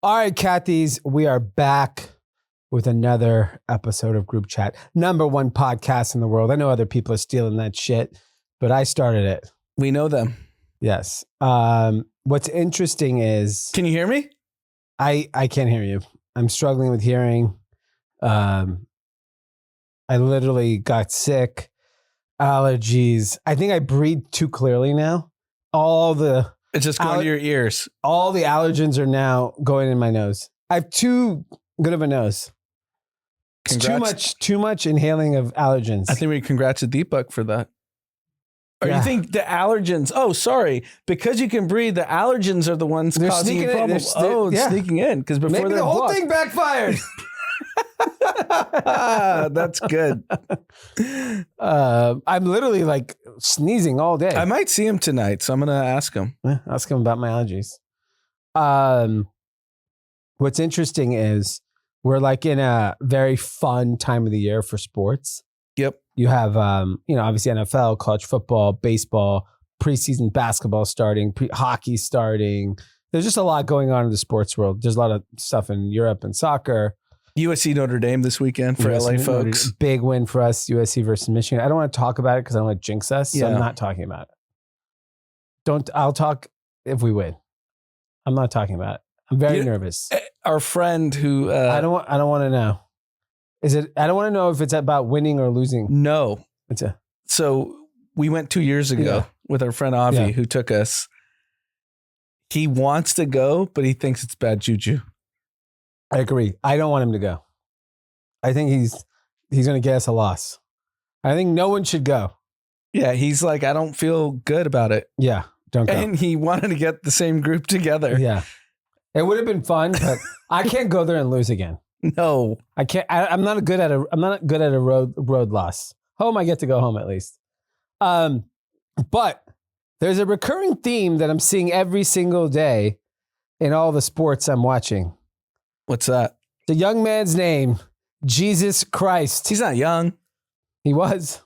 All right, Cathy's, we are back with another episode of Group Chat. #1 podcast in the world. I know other people are stealing that shit, but I started it. We know them. Yes. What's interesting is... Can you hear me? I can't hear you. I'm struggling with hearing. I literally got sick. Allergies. I think I breathe too clearly now. It's just going to your ears. All the allergens are now going in my nose. I have too good of a nose. It's too much inhaling of allergens. I think we congrats to Deepak for that. Or Yeah. you think the allergens? Oh, sorry. Because you can breathe, the allergens are the ones causing you problems. Sneaking in. Because before maybe the whole thing backfired. That's good. I'm literally like sneezing all day. I might see him tonight, so I'm going to ask him. Ask him about my allergies. What's interesting is we're like in a very fun time of the year for sports. Yep. You have, obviously NFL, college football, baseball, preseason basketball starting, hockey starting. There's just a lot going on in the sports world. There's a lot of stuff in Europe and soccer. USC Notre Dame this weekend for LA folks. Big win for us, USC versus Michigan. I don't want to talk about it because I don't want to jinx us. So Yeah. I'm not talking about it. I'll talk if we win. I'm not talking about it. I'm very nervous. Our friend who... I don't want to know. I don't want to know if it's about winning or losing. No. It's So we went 2 years ago with our friend Avi who took us. He wants to go, but he thinks it's bad juju. I agree. I don't want him to go. I think he's going to get us a loss. I think no one should go. Yeah, he's like, I don't feel good about it. Yeah, don't go. And he wanted to get the same group together. Yeah. It would have been fun, but I can't go there and lose again. No. I can't. I'm not good at a road loss. Home, I get to go home at least. But there's a recurring theme that I'm seeing every single day in all the sports I'm watching. What's that? The young man's name, Jesus Christ. He's not young. He was.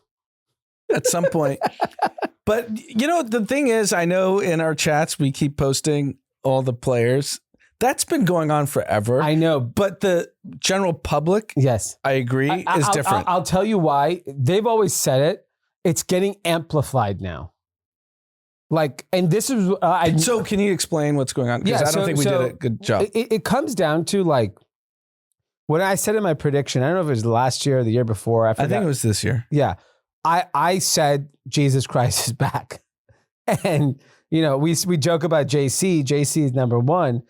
At some point. But, the thing is, I know in our chats, we keep posting all the players. That's been going on forever. I know. But the general public, yes, I agree, is different. I'll tell you why. They've always said it. It's getting amplified now. And this is... so can you explain what's going on? Because I don't think we did a good job. It comes down to when I said in my prediction, I don't know if it was last year or the year before. I forgot. I think it was this year. Yeah. I said Jesus Christ is back. And, we joke about JC. JC is #1.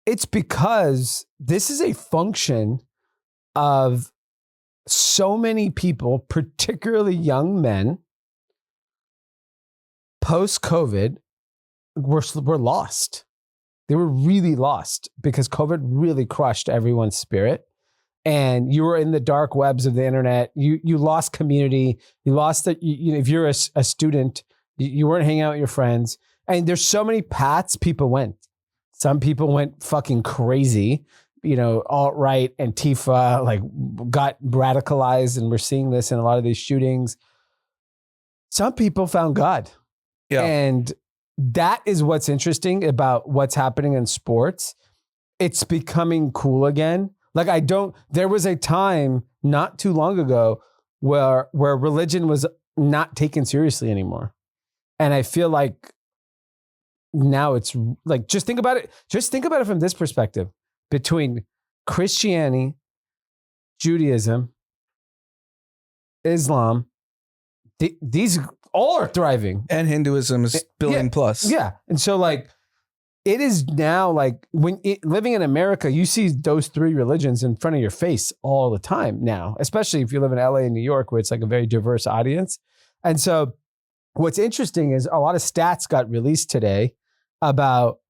It's because this is a function of so many people, particularly young men, post-COVID, were lost. They were really lost because COVID really crushed everyone's spirit. And you were in the dark webs of the internet. You lost community. You lost if you're a student, you weren't hanging out with your friends. And there's so many paths people went. Some people went fucking crazy, alt-right, Antifa, got radicalized, and we're seeing this in a lot of these shootings. Some people found God. Yeah. And that is what's interesting about what's happening in sports. It's becoming cool again. There was a time not too long ago where religion was not taken seriously anymore. And I feel like now it's just think about it. Just think about it from this perspective between Christianity, Judaism, Islam, these all are thriving. And Hinduism is billion plus. Yeah. And so it is now living in America, you see those three religions in front of your face all the time now, especially if you live in LA and New York, where it's a very diverse audience. And so what's interesting is a lot of stats got released today about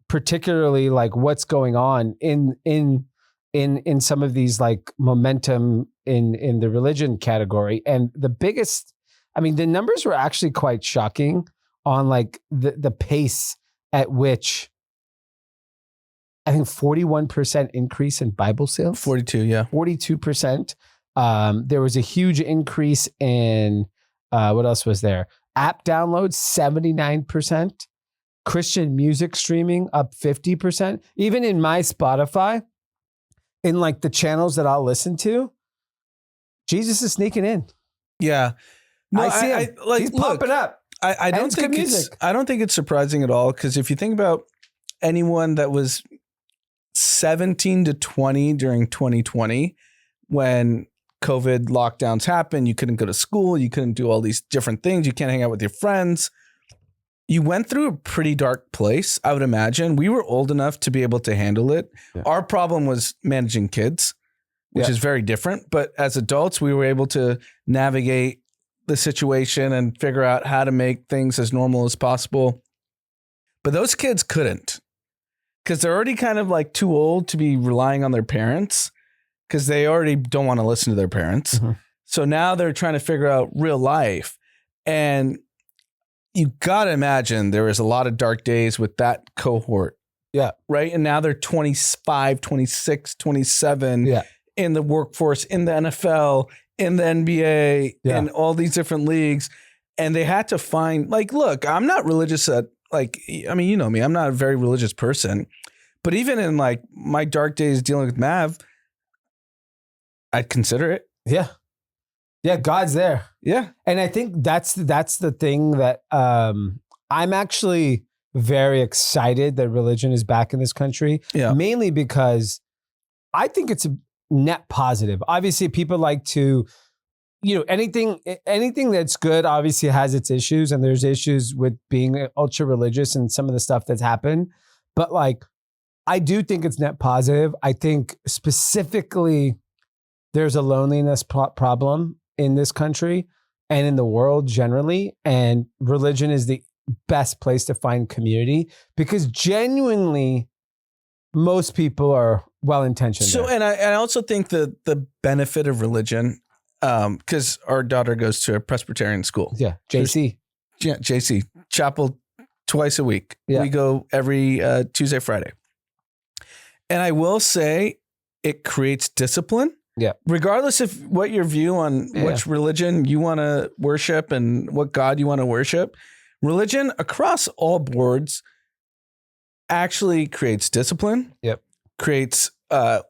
particularly what's going on in some of these momentum in the religion category. And the biggest, the numbers were actually quite shocking on the pace at which I think 41% increase in Bible sales. 42, yeah. 42%. There was a huge increase in, what else was there? App downloads, 79%. Christian music streaming up 50%. Even in my Spotify, in like the channels that I'll listen to, Jesus is sneaking in. Yeah. No, I see him. He's popping up. I don't think it's surprising at all, because if you think about anyone that was 17 to 20 during 2020, when COVID lockdowns happened, you couldn't go to school, you couldn't do all these different things, you can't hang out with your friends. You went through a pretty dark place, I would imagine. We were old enough to be able to handle it. Yeah. Our problem was managing kids, which is very different. But as adults, we were able to navigate the situation and figure out how to make things as normal as possible. But those kids couldn't, because they're already kind of like too old to be relying on their parents, because they already don't want to listen to their parents. Mm-hmm. So now they're trying to figure out real life. And you got to imagine there was a lot of dark days with that cohort. Yeah. Right. And now they're 25, 26, 27 in the workforce, in the NFL, in the NBA, in all these different leagues. And they had to find, like, look, I'm not religious I mean, you know me, I'm not a very religious person, but even in like my dark days dealing with Mav, I'd consider it. Yeah. Yeah. God's there. Yeah. And I think that's the thing that I'm actually very excited that religion is back in this country. Yeah. Mainly because I think it's a net positive. Obviously, people like to, anything that's good obviously has its issues, and there's issues with being ultra religious and some of the stuff that's happened. But like, I do think it's net positive. I think specifically there's a loneliness problem in this country and in the world generally. And religion is the best place to find community, because genuinely most people are well-intentioned. So, and I also think the benefit of religion, because our daughter goes to a Presbyterian school. Yeah. JC. Yeah. JC. Chapel twice a week. Yeah. We go every Tuesday, Friday. And I will say it creates discipline. Yeah. Regardless of what your view on which religion you want to worship and what God you want to worship, religion across all boards actually creates discipline. Yep. Creates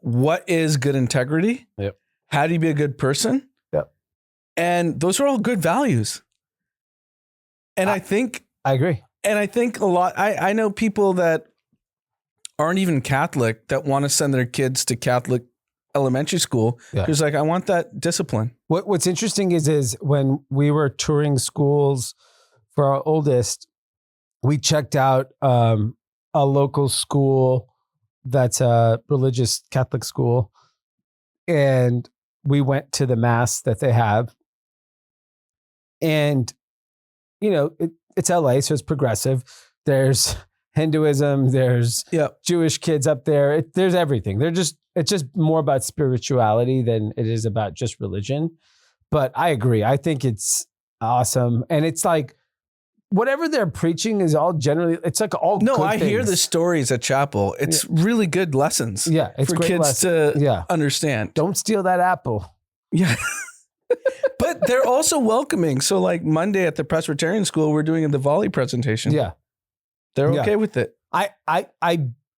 what is good integrity. Yep. How do you be a good person? Yep. And those are all good values. And I think I agree. And I think a lot, I know people that aren't even Catholic that want to send their kids to Catholic elementary school. Yeah. Because like, I want that discipline. What's interesting is when we were touring schools for our oldest, we checked out a local school that's a religious Catholic school, and we went to the mass that they have. And, it's LA, so it's progressive. There's Hinduism, there's Jewish kids up there. There's everything. It's just more about spirituality than it is about just religion. But I agree. I think it's awesome. And it's like, whatever they're preaching is all generally, it's like all good things. Hear the stories at chapel. It's really good lessons. Yeah. It's for kids to understand. Don't steal that apple. Yeah. But they're also welcoming. So like Monday at the Presbyterian school, we're doing a Diwali presentation. Yeah. They're okay with it. I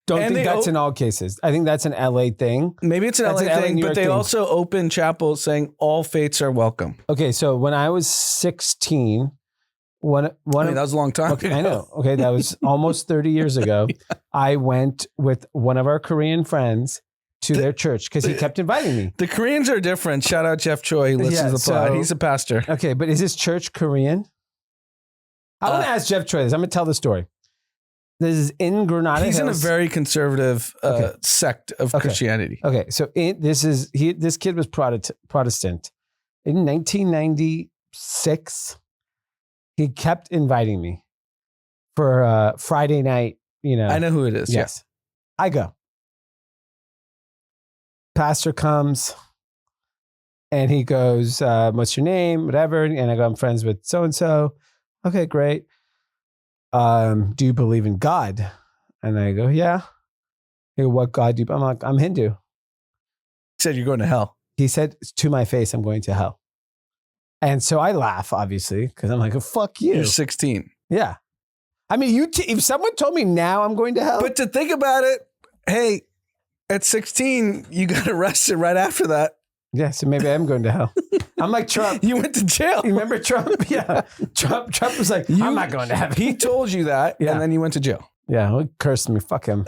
don't think that's in all cases. I think that's an LA thing. Maybe it's an LA thing, but they also open chapel saying all faiths are welcome. Okay. So when I was 16, that was a long time ago. I know. Okay. That was almost 30 years ago. Yeah. I went with one of our Korean friends to their church because he kept inviting me. The Koreans are different. Shout out Jeff Choi. He listens to the pod. He's a pastor. Okay. But is this church Korean? I want to ask Jeff Choi this. I'm going to tell the story. This is in Granada Hills. He's in a very conservative sect of Christianity. Okay. So this kid was Protestant. In 1996, he kept inviting me for Friday night, I know who it is. Yes. I go. Pastor comes and he goes, what's your name? Whatever. And I go, I'm friends with so-and-so. Okay, great. Do you believe in God? And I go, yeah. He go, what God do you? I'm like, I'm Hindu. He said, you're going to hell. He said to my face, I'm going to hell. And so I laugh, obviously, because I'm like, oh, fuck you. You're 16. Yeah. I mean, if someone told me now I'm going to hell. But to think about it, hey, at 16, you got arrested right after that. Yeah, so maybe I am going to hell. I'm like Trump. You went to jail. You remember Trump? Yeah. Trump was like, I'm not going to heaven. He told you that, and then you went to jail. Yeah, he cursed me. Fuck him.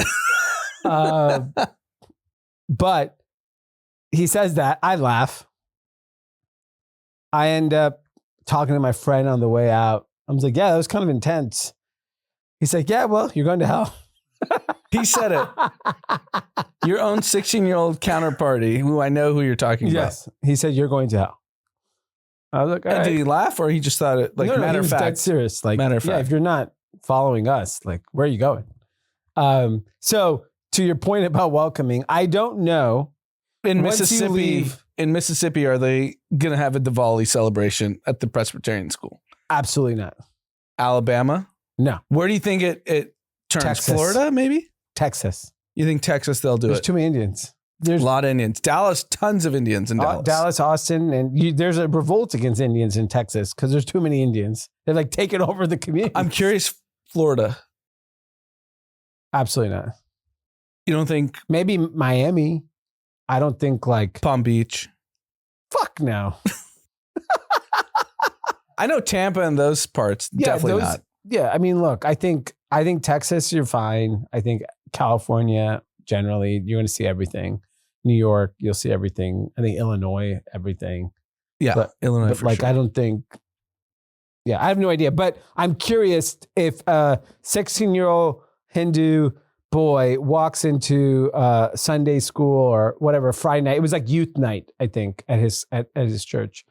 But he says that. I laugh. I end up talking to my friend on the way out. I was like, yeah, that was kind of intense. He's like, yeah, well, you're going to hell. He said it. Your own 16-year-old counterparty, who I know who you're talking about. Yes. He said, you're going to hell. I was like, all right. Did he laugh, or he just thought it, like, matter of fact? Dead serious. Like, matter of fact. If you're not following us, like, where are you going? So to your point about welcoming, I don't know. In Mississippi, are they going to have a Diwali celebration at the Presbyterian school? Absolutely not. Alabama? No. Where do you think it turns? Texas. Florida, maybe? Texas. You think Texas, they'll do There's it? too many Indians. There's a lot of Indians. Dallas, tons of Indians in Dallas. Dallas, Austin, and there's a revolt against Indians in Texas because there's too many Indians. They're like taking over the community. I'm curious, Florida. Absolutely not. You don't think? Maybe Miami. I don't think like Palm Beach. Fuck no. I know Tampa and those parts, definitely not. Yeah, I mean, look, I think Texas, you're fine. I think California, generally, you're going to see everything. New York, you'll see everything. I think Illinois, everything. Yeah, Illinois, but for like, sure. I don't think. Yeah, I have no idea. But I'm curious if a 16-year-old Hindu boy walks into Sunday school or whatever, Friday night. It was like youth night, I think, at his church.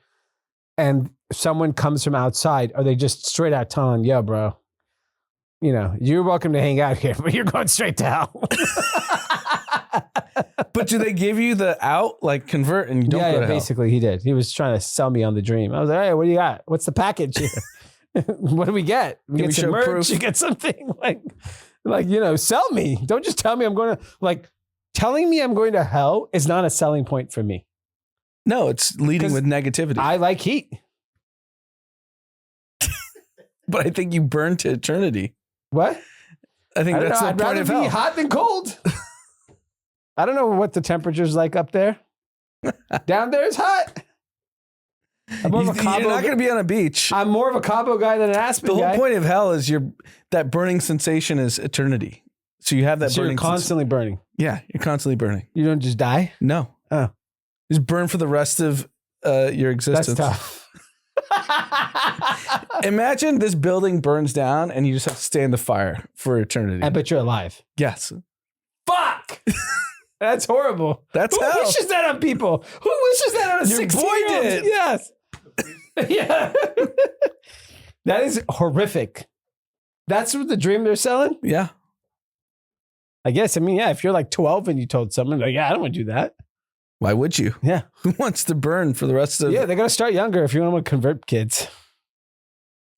And someone comes from outside, are they just straight out telling, yo, bro, you know, you're welcome to hang out here, but you're going straight to hell. But do they give you the out, like convert and you don't go to hell? Basically he did. He was trying to sell me on the dream. I was like, hey, what do you got? What's the package here? What do we get? We get some merch, proof? You get something like, you know, sell me. Don't just tell me I'm going to, like, telling me I'm going to hell is not a selling point for me. No, it's leading with negativity. I like heat. But I think you burn to eternity. What? I think that's the I'd point of hell. I'd rather be hot than cold. I don't know what the temperature's like up there. Down there is hot. You're not going to be on a beach. I'm more of a Cabo guy than an Aspen guy. The whole point of hell is that burning sensation is eternity. So you have that burning. You're constantly burning. Yeah, you're constantly burning. You don't just die? No. Oh. Just burn for the rest of your existence. That's tough. Imagine this building burns down and you just have to stay in the fire for eternity. But you're alive. Yes. Fuck! That's horrible. That's Who hell. wishes that on people? Who wishes that on a 16-year-old? Boy did. Yes. Yeah. That is horrific. That's what the dream they're selling? Yeah. I guess. I mean, yeah, if you're like 12 and you told someone, like, yeah, I don't want to do that. Why would you? Yeah. Who wants to burn for the rest of... Yeah, they got to start younger if you want to convert kids.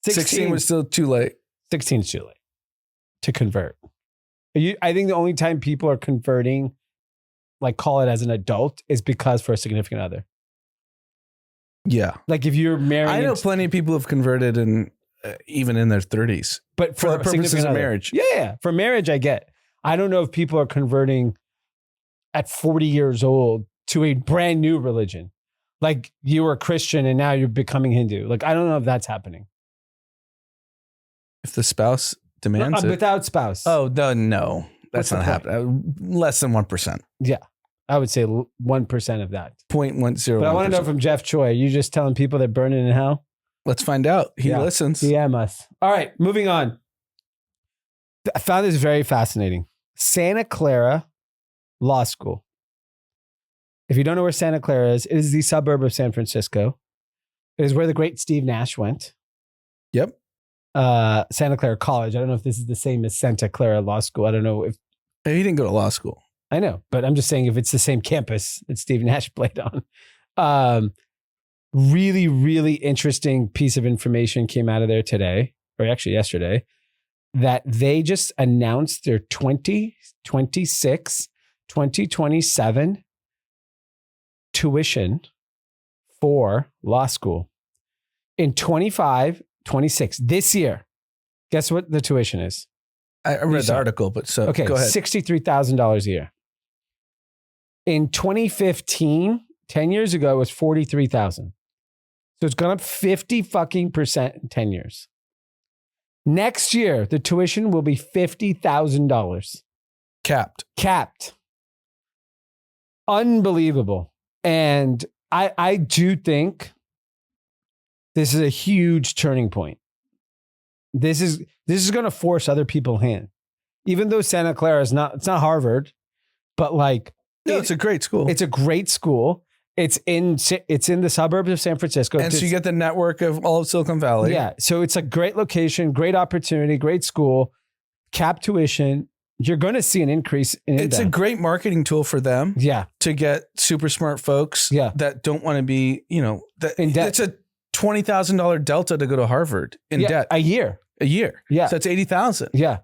16 was still too late. 16 is too late to convert. I think the only time people are converting, like call it as an adult, is because for a significant other. Yeah. Like if you're married. I know plenty of people have converted even in their 30s. But for the purposes of marriage. Yeah. For marriage, I get. I don't know if people are converting at 40 years old to a brand new religion. Like you were a Christian and now you're becoming Hindu. Like, I don't know if that's happening. If the spouse demands it. Without spouse. Oh, no. That's not happening. Less than 1%. Yeah. I would say 1% of that. 0.10. But I want to know from Jeff Choi, are you just telling people they're burning in hell? Let's find out. He listens. DM us. All right, moving on. I found this very fascinating. Santa Clara Law School. If you don't know where Santa Clara is, it is the suburb of San Francisco. It is where the great Steve Nash went. Yep. Santa Clara College. I don't know if this is the same as Santa Clara Law School. I don't know if... He didn't go to law school. I know, but I'm just saying if it's the same campus that Steve Nash played on. Really, really interesting piece of information came out of there today, or actually yesterday, that they just announced their 2026, 2027 tuition for law school in 25, 26 this year. Guess what the tuition is? I read the article, but go ahead. $63,000 a year. In 2015, 10 years ago, it was $43,000. So it's gone up 50% in 10 years. Next year, the tuition will be $50,000. Capped. Unbelievable. And I do think this is a huge turning point. This is going to force other people's hand. Even though Santa Clara it's not Harvard, but like, no, it's a great school. It's a great school. It's in the suburbs of San Francisco. And so you get the network of all of Silicon Valley. Yeah. So it's a great location, great opportunity, great school, cap tuition. You're going to see an increase in It's a great marketing tool for them. Yeah. To get super smart folks that don't want to be, in debt. It's a $20,000 delta to go to Harvard in debt. A year. Yeah. So that's $80,000. Yeah.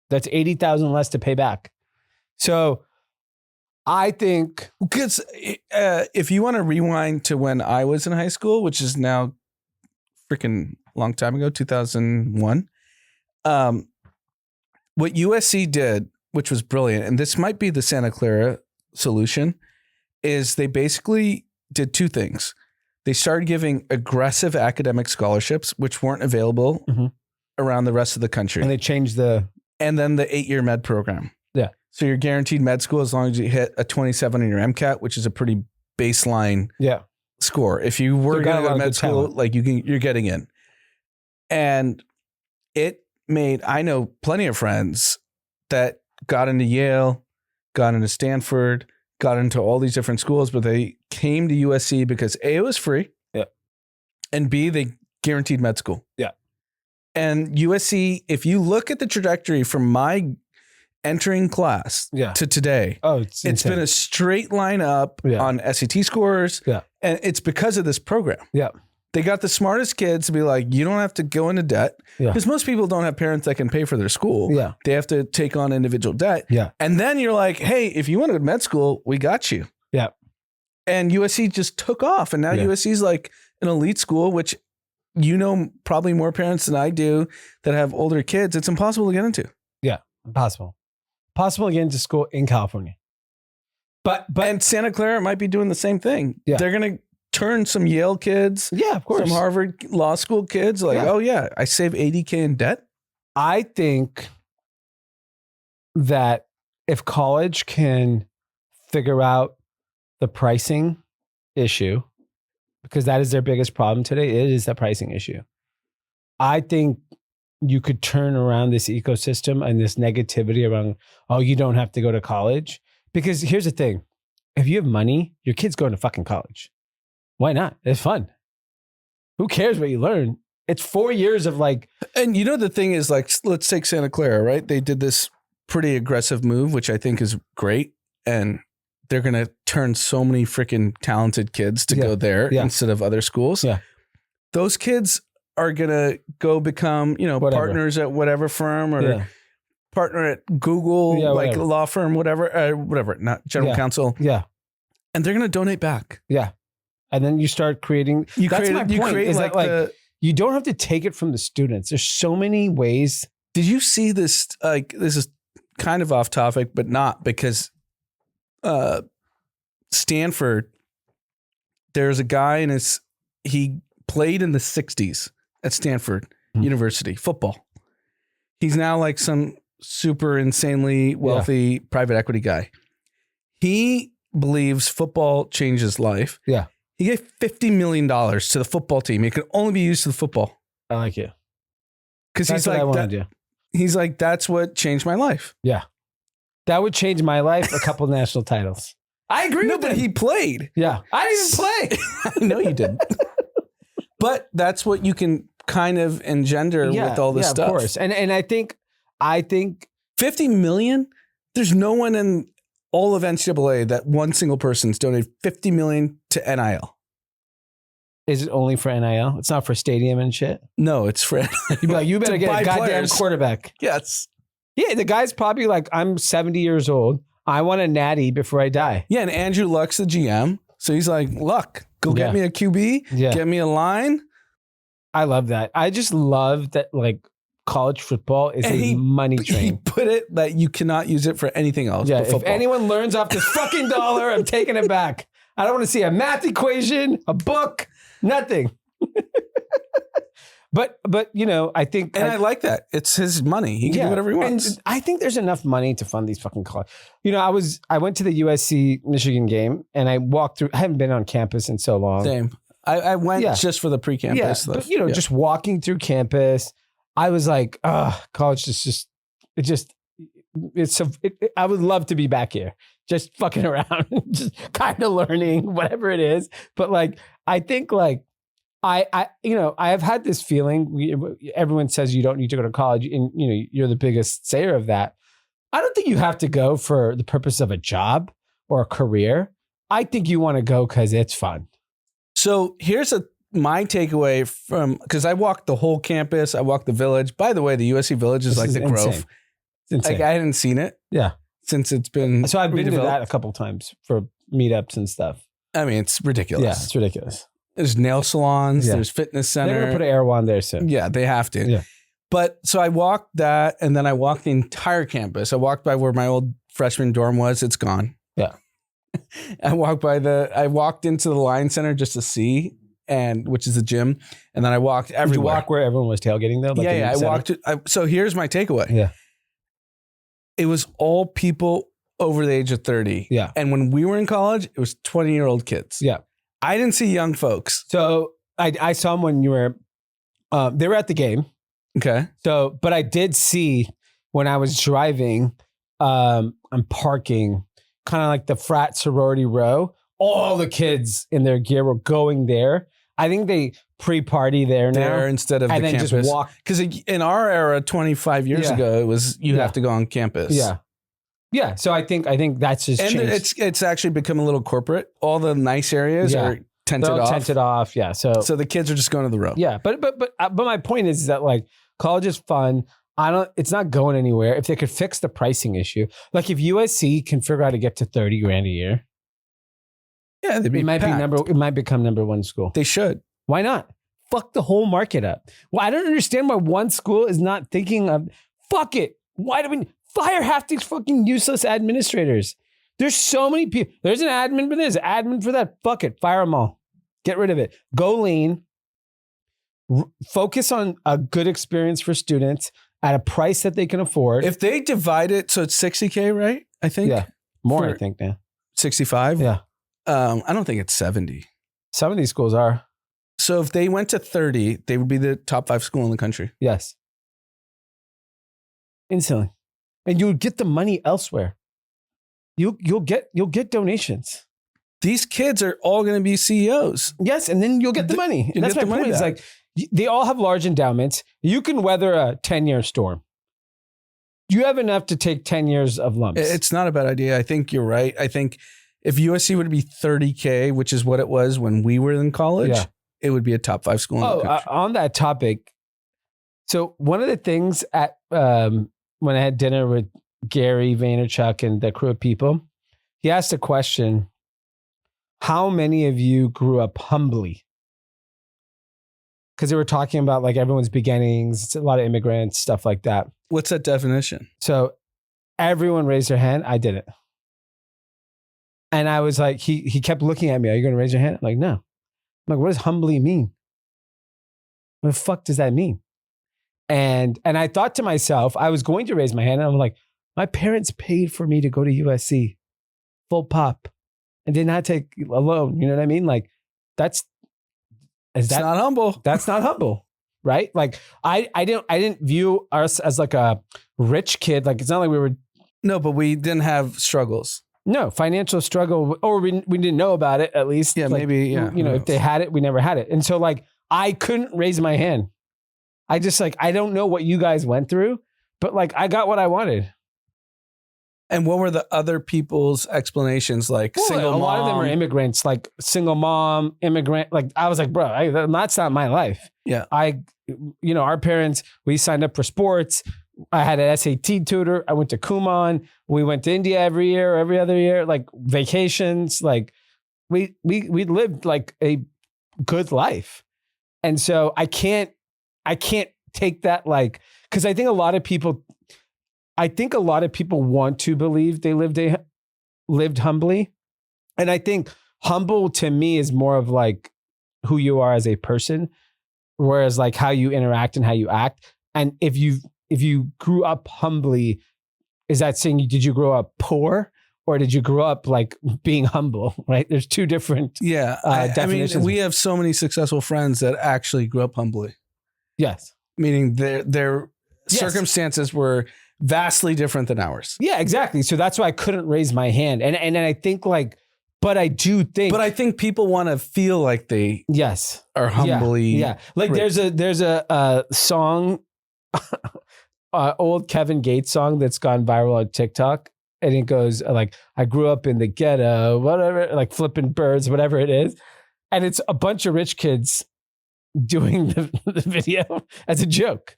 That's $80,000 less to pay back. So I think, because if you want to rewind to when I was in high school, which is now freaking long time ago, 2001, what USC did, which was brilliant, and this might be the Santa Clara solution, is they basically did two things. They started giving aggressive academic scholarships, which weren't available around the rest of the country. And they changed and then the 8-year med program. Yeah. So you're guaranteed med school as long as you hit a 27 in your MCAT, which is a pretty baseline score. If you were going to go to med school, like you're getting in. And it made, I know plenty of friends that got into Yale, got into Stanford, got into all these different schools, but they came to USC because A, it was free. Yeah. And B, they guaranteed med school. Yeah. And USC, if you look at the trajectory from my entering class to today, it's been a straight line up on SAT scores. Yeah. And it's because of this program. Yeah. They got the smartest kids to be like, you don't have to go into debt. Because most people don't have parents that can pay for their school. Yeah. They have to take on individual debt. Yeah. And then you're like, hey, if you want to go to med school, we got you. Yeah. And USC just took off. And now USC is like an elite school, which probably more parents than I do that have older kids. It's impossible to get into. Yeah. Impossible to get into school in California. But and Santa Clara might be doing the same thing. Yeah. They're going to turn some Yale kids, of course, some Harvard law school kids, like, I save $80K in debt. I think that if college can figure out the pricing issue, because that is their biggest problem today, it is the pricing issue. I think you could turn around this ecosystem and this negativity around, you don't have to go to college. Because here's the thing. If you have money, your kid's going to fucking college. Why not? It's fun. Who cares what you learn? It's 4 years of like. And the thing is, like, let's take Santa Clara, right? They did this pretty aggressive move, which I think is great. And they're going to turn so many freaking talented kids to go there instead of other schools. Yeah. Those kids are going to go become, partners at whatever firm or partner at Google, like a law firm, whatever, not general counsel. Yeah. And they're going to donate back. Yeah. And then you start creating. You don't have to take it from the students. There's so many ways. Did you see this? Like, this is kind of off topic, but not, because Stanford, there's a guy he played in the 60s at Stanford University football. He's now like some super insanely wealthy private equity guy. He believes football changes life. Yeah. He gave $50 million to the football team. It could only be used to the football. I like it. Because he's like, he's like, that's what changed my life. Yeah. That would change my life. A couple national titles. I agree with but him. he played. Yeah. I didn't even play. I know you didn't. But that's what you can kind of engender with all this stuff. Of course. And I think 50 million? There's no one in all of NCAA that one single person's donated 50 million to NIL. Is it only for NIL? It's not for stadium and shit? No, it's for NIL. You'd be like, you better get a goddamn players. Quarterback. Yes. Yeah, the guy's probably like, I'm 70 years old. I want a natty before I die. Yeah, and Andrew Luck's the GM. So he's like, Luck, go get me a QB, get me a line. I love that. I just love that, like, college football is a money train. He put it that you cannot use it for anything else. Yeah, but if anyone learns off this fucking dollar, I'm taking it back. I don't want to see a math equation, a book, nothing. But I think, and I like that. It's his money. He can do whatever he wants. And I think there's enough money to fund these fucking college. I went to the USC Michigan game and I walked through. I haven't been on campus in so long. Same. I went just for the pre-campus stuff. But just walking through campus, I was like, college is I would love to be back here, just fucking around, just kind of learning whatever it is. But like, I think like, I have had this feeling. Everyone says you don't need to go to college, and you're the biggest sayer of that. I don't think you have to go for the purpose of a job or a career. I think you want to go because it's fun. So here's my takeaway from, because I walked the whole campus. I walked the village. By the way, the USC Village is like the Grove. It's insane. Like, I hadn't seen it. Yeah, since it's been. So I've been to that a couple times for meetups and stuff. I mean, it's ridiculous. Yeah, it's ridiculous. There's nail salons. Yeah. There's fitness center. They're gonna put an Erewhon there soon. Yeah, they have to. Yeah. But so I walked that, and then I walked the entire campus. I walked by where my old freshman dorm was. It's gone. Yeah. I walked into the Lion Center just to see, which is the gym, and then I walked everywhere. Did you walk where everyone was tailgating though? Like I walked. So here's my takeaway. Yeah. It was all people over the age of 30. Yeah. And when we were in college, it was 20-year-old kids. Yeah. I didn't see young folks. So I saw them when you were, they were at the game. Okay. So, but I did see when I was driving, I'm parking, kind of like the frat sorority row, all the kids in their gear were going there. I think they pre-party there now. Instead of and the then campus. Just walk. Because in our era, 25 years ago, it was you have to go on campus. Yeah. Yeah, so I think that's just and changed. It's actually become a little corporate. All the nice areas are tented off. Tented off, yeah. So the kids are just going to the row. Yeah, but my point is that like college is fun. It's not going anywhere. If they could fix the pricing issue, like if USC can figure out how to get to $30,000 a year, yeah, it might become number one school. They should. Why not? Fuck the whole market up. Well, I don't understand why one school is not thinking of fuck it. Why do we fire half these fucking useless administrators? There's so many people. There's an admin for this, admin for that. Fuck it. Fire them all. Get rid of it. Go lean. Focus on a good experience for students at a price that they can afford. If they divide it, so it's $60K, right? I think. Yeah. More, I think now. 65? Yeah. I don't think it's 70. Some of these schools are. So if they went to 30, they would be the top 5 school in the country. Yes. Instantly. And you'll get the money elsewhere. You'll get donations. These kids are all going to be CEOs. Yes, and then you'll get the money. And that's my point. It's like they all have large endowments. You can weather a 10-year storm. You have enough to take 10 years of lumps. It's not a bad idea. I think you're right. I think if USC would be $30K, which is what it was when we were in college, it would be a top 5 school in the country. On that topic, so one of the things at when I had dinner with Gary Vaynerchuk and the crew of people, he asked a question: how many of you grew up humbly? Because they were talking about like everyone's beginnings, it's a lot of immigrants, stuff like that. What's that definition? So everyone raised their hand. I didn't. And I was like, he kept looking at me. Are you going to raise your hand? I'm like, no. I'm like, what does humbly mean? What the fuck does that mean? And I thought to myself, I was going to raise my hand. And I'm like, my parents paid for me to go to USC, full pop, and did not take a loan. You know what I mean? Like, that's not humble. That's not humble, right? Like, I didn't view us as like a rich kid. Like, it's not like we were. No, but we didn't have struggles. No, financial struggle, or we didn't know about it at least. Yeah, like, maybe. Yeah, you know, if they had it, we never had it, and so like I couldn't raise my hand. I just like I don't know what you guys went through, but like I got what I wanted. And what were the other people's explanations? Like single mom? A lot of them are immigrants, like single mom, immigrant. Like I was like, bro, that's not my life. Yeah. Our parents, we signed up for sports. I had an SAT tutor. I went to Kumon. We went to India every year, or every other year, like vacations. Like we lived like a good life. And so I can't take that like because I think a lot of people want to believe they lived humbly. And I think humble to me is more of like who you are as a person, whereas like how you interact and how you act. And if you grew up humbly, is that saying did you grow up poor or did you grow up like being humble? Right? There's two different definitions. I mean, we have so many successful friends that actually grew up humbly. Yes, meaning their circumstances were vastly different than ours. Yeah, exactly. So that's why I couldn't raise my hand, and I think like. But I do think. But I think people want to feel like they are humbly. Yeah. Like rich. there's a song, old Kevin Gates song that's gone viral on TikTok, and it goes like, "I grew up in the ghetto, whatever, like flipping birds, whatever it is," and it's a bunch of rich kids doing the video as a joke.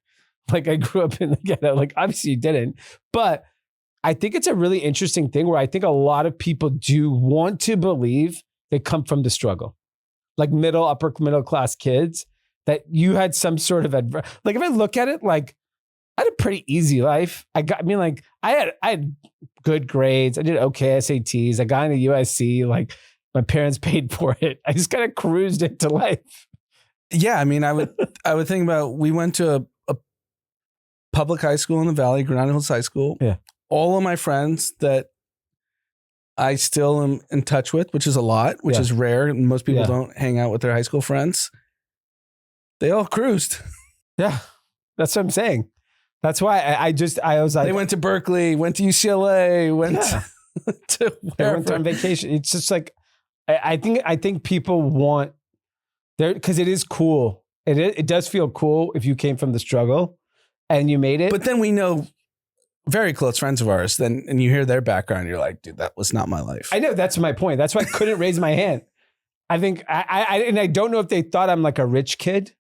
Like I grew up in the ghetto. Like obviously you didn't, but. I think it's a really interesting thing where I think a lot of people do want to believe they come from the struggle, like upper middle class kids, that you had some sort of like if I look at it, like I had a pretty easy life. I had good grades. I did okay SATs. I got into USC. Like my parents paid for it. I just kind of cruised into life. Yeah, I mean, I would think about. We went to a public high school in the Valley, Grand Hills High School. Yeah. All of my friends that I still am in touch with, which is a lot, which is rare. Most people don't hang out with their high school friends. They all cruised. Yeah, that's what I'm saying. That's why I was like, they went to Berkeley, went to UCLA, went to they went on vacation. It's just like I think people want there because it is cool. It does feel cool if you came from the struggle and you made it. But then we know. Very close friends of ours, and you hear their background, you're like, dude, that was not my life. I know, that's my point. That's why I couldn't raise my hand. I think I don't know if they thought I'm like a rich kid,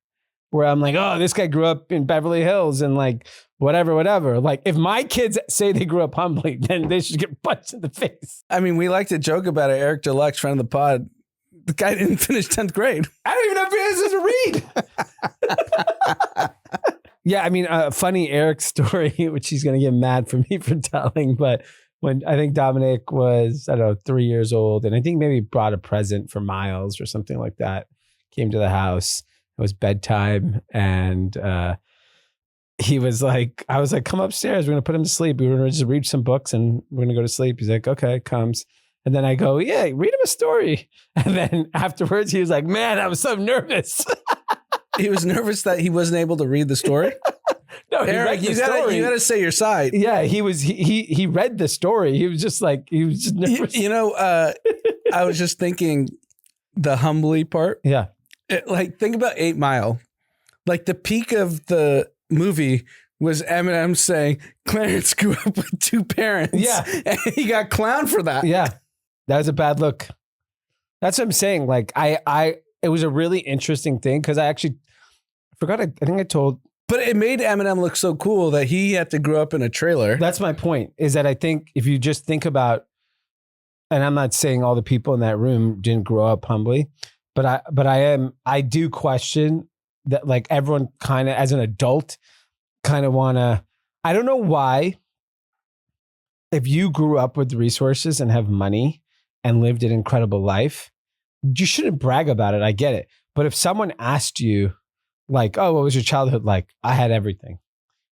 where I'm like, oh, this guy grew up in Beverly Hills and like whatever. Like if my kids say they grew up humbly, then they should get punched in the face. I mean, we like to joke about it. Eric Deluxe, friend of the pod, the guy didn't finish 10th grade. I don't even know if he knows how to read. Yeah, I mean, a funny Eric story, which he's going to get mad for me for telling, but when I think Dominic was, 3 years old, and I think maybe brought a present for Miles or something like that, came to the house, it was bedtime, and he was like, I was like, come upstairs, we're going to put him to sleep. We were going to just read some books and we're going to go to sleep. He's like, okay, comes. And then I go, yeah, read him a story. And then afterwards, he was like, man, I was so nervous. He was nervous that he wasn't able to read the story. No, Eric, you gotta say your side. Yeah, he read the story. He was just nervous. I was just thinking the humbly part. Yeah. Think about 8 Mile. Like the peak of the movie was Eminem saying Clarence grew up with 2 parents. Yeah. And he got clowned for that. Yeah. That was a bad look. That's what I'm saying. Like it was a really interesting thing because I forgot. I think I told. But it made Eminem look so cool that he had to grow up in a trailer. That's my point, is that I think if you just think about, and I'm not saying all the people in that room didn't grow up humbly, but I do question that, like, everyone kind of as an adult kind of want to, I don't know why, if you grew up with resources and have money and lived an incredible life, you shouldn't brag about it. I get it. But if someone asked you, like, oh, what was your childhood like? I had everything.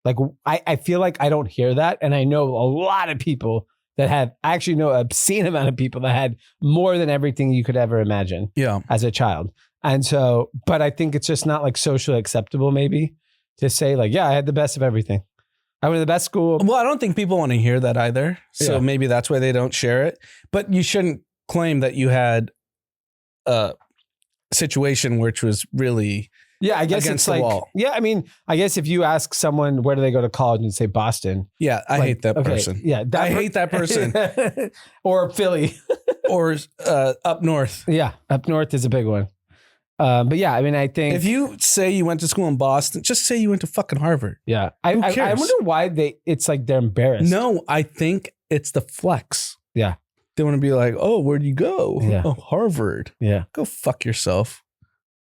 Like, I feel like I don't hear that. And I know a lot of people that have, I actually know an obscene amount of people that had more than everything you could ever imagine as a child. And so, but I think it's just not like socially acceptable maybe to say like, yeah, I had the best of everything. I went to the best school. Well, I don't think people want to hear that either. So maybe that's why they don't share it. But you shouldn't claim that you had a situation which was really I guess against it's the like wall. Yeah, I mean, I guess if you ask someone where do they go to college and say Boston. Yeah, I hate that person. Yeah, I hate that person. Or Philly. Or up north. Yeah, up north is a big one. But yeah, I mean, I think if you say you went to school in Boston, just say you went to fucking Harvard. Yeah, I wonder why it's like they're embarrassed. No, I think it's the flex. Yeah, they want to be like, oh, where'd you go? Yeah. Oh, Harvard. Yeah, go fuck yourself.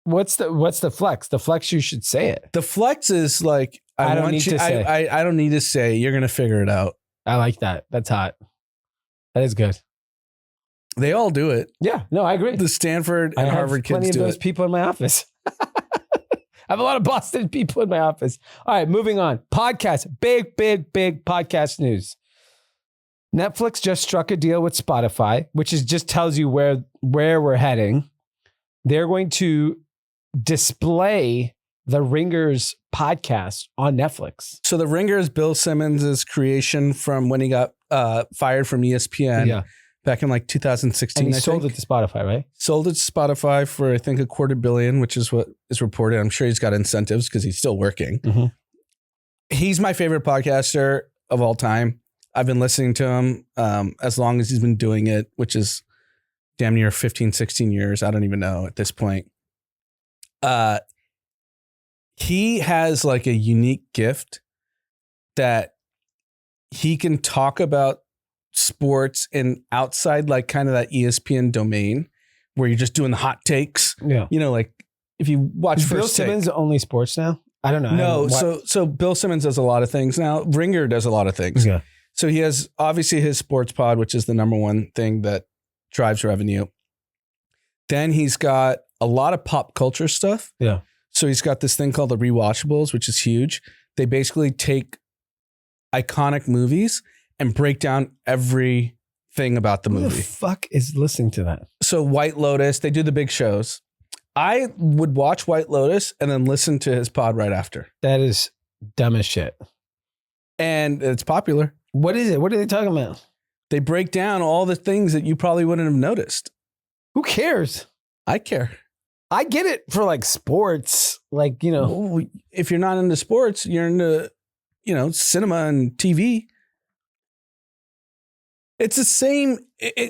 What's the flex? The flex, you should say it. The flex is like, I don't need to say. I don't need to say. You're going to figure it out. I like that. That's hot. That is good. They all do it. Yeah. No, I agree. The Stanford and Harvard kids do it. Plenty of those people in my office. I have a lot of Boston people in my office. All right, moving on. Podcast. Big podcast news. Netflix just struck a deal with Spotify, which just tells you where we're heading. They're going to display the Ringers podcast on Netflix. So the Ringer is Bill Simmons' creation from when he got fired from ESPN back in like 2016. And he sold it to Spotify, right? Sold it to Spotify for, I think, $250 million, which is what is reported. I'm sure he's got incentives because he's still working. Mm-hmm. He's my favorite podcaster of all time. I've been listening to him as long as he's been doing it, which is damn near 15, 16 years. I don't even know at this point. He has like a unique gift that he can talk about sports and outside like kind of that ESPN domain where you're just doing the hot takes. Yeah. You know, like if you watch Is Bill Simmons only sports now? I don't know. No. So Bill Simmons does a lot of things now. Ringer does a lot of things. Yeah. So he has obviously his sports pod, which is the number one thing that drives revenue. Then he's got a lot of pop culture stuff. Yeah. So he's got this thing called the Rewatchables, which is huge. They basically take iconic movies and break down everything about the movie. Who the fuck is listening to that? So White Lotus, they do the big shows. I would watch White Lotus and then listen to his pod right after. That is dumb as shit. And it's popular. What is it? What are they talking about? They break down all the things that you probably wouldn't have noticed. Who cares? I care. I get it for like sports, like, you know. Well, if you're not into sports, you're into, cinema and TV. It's the same.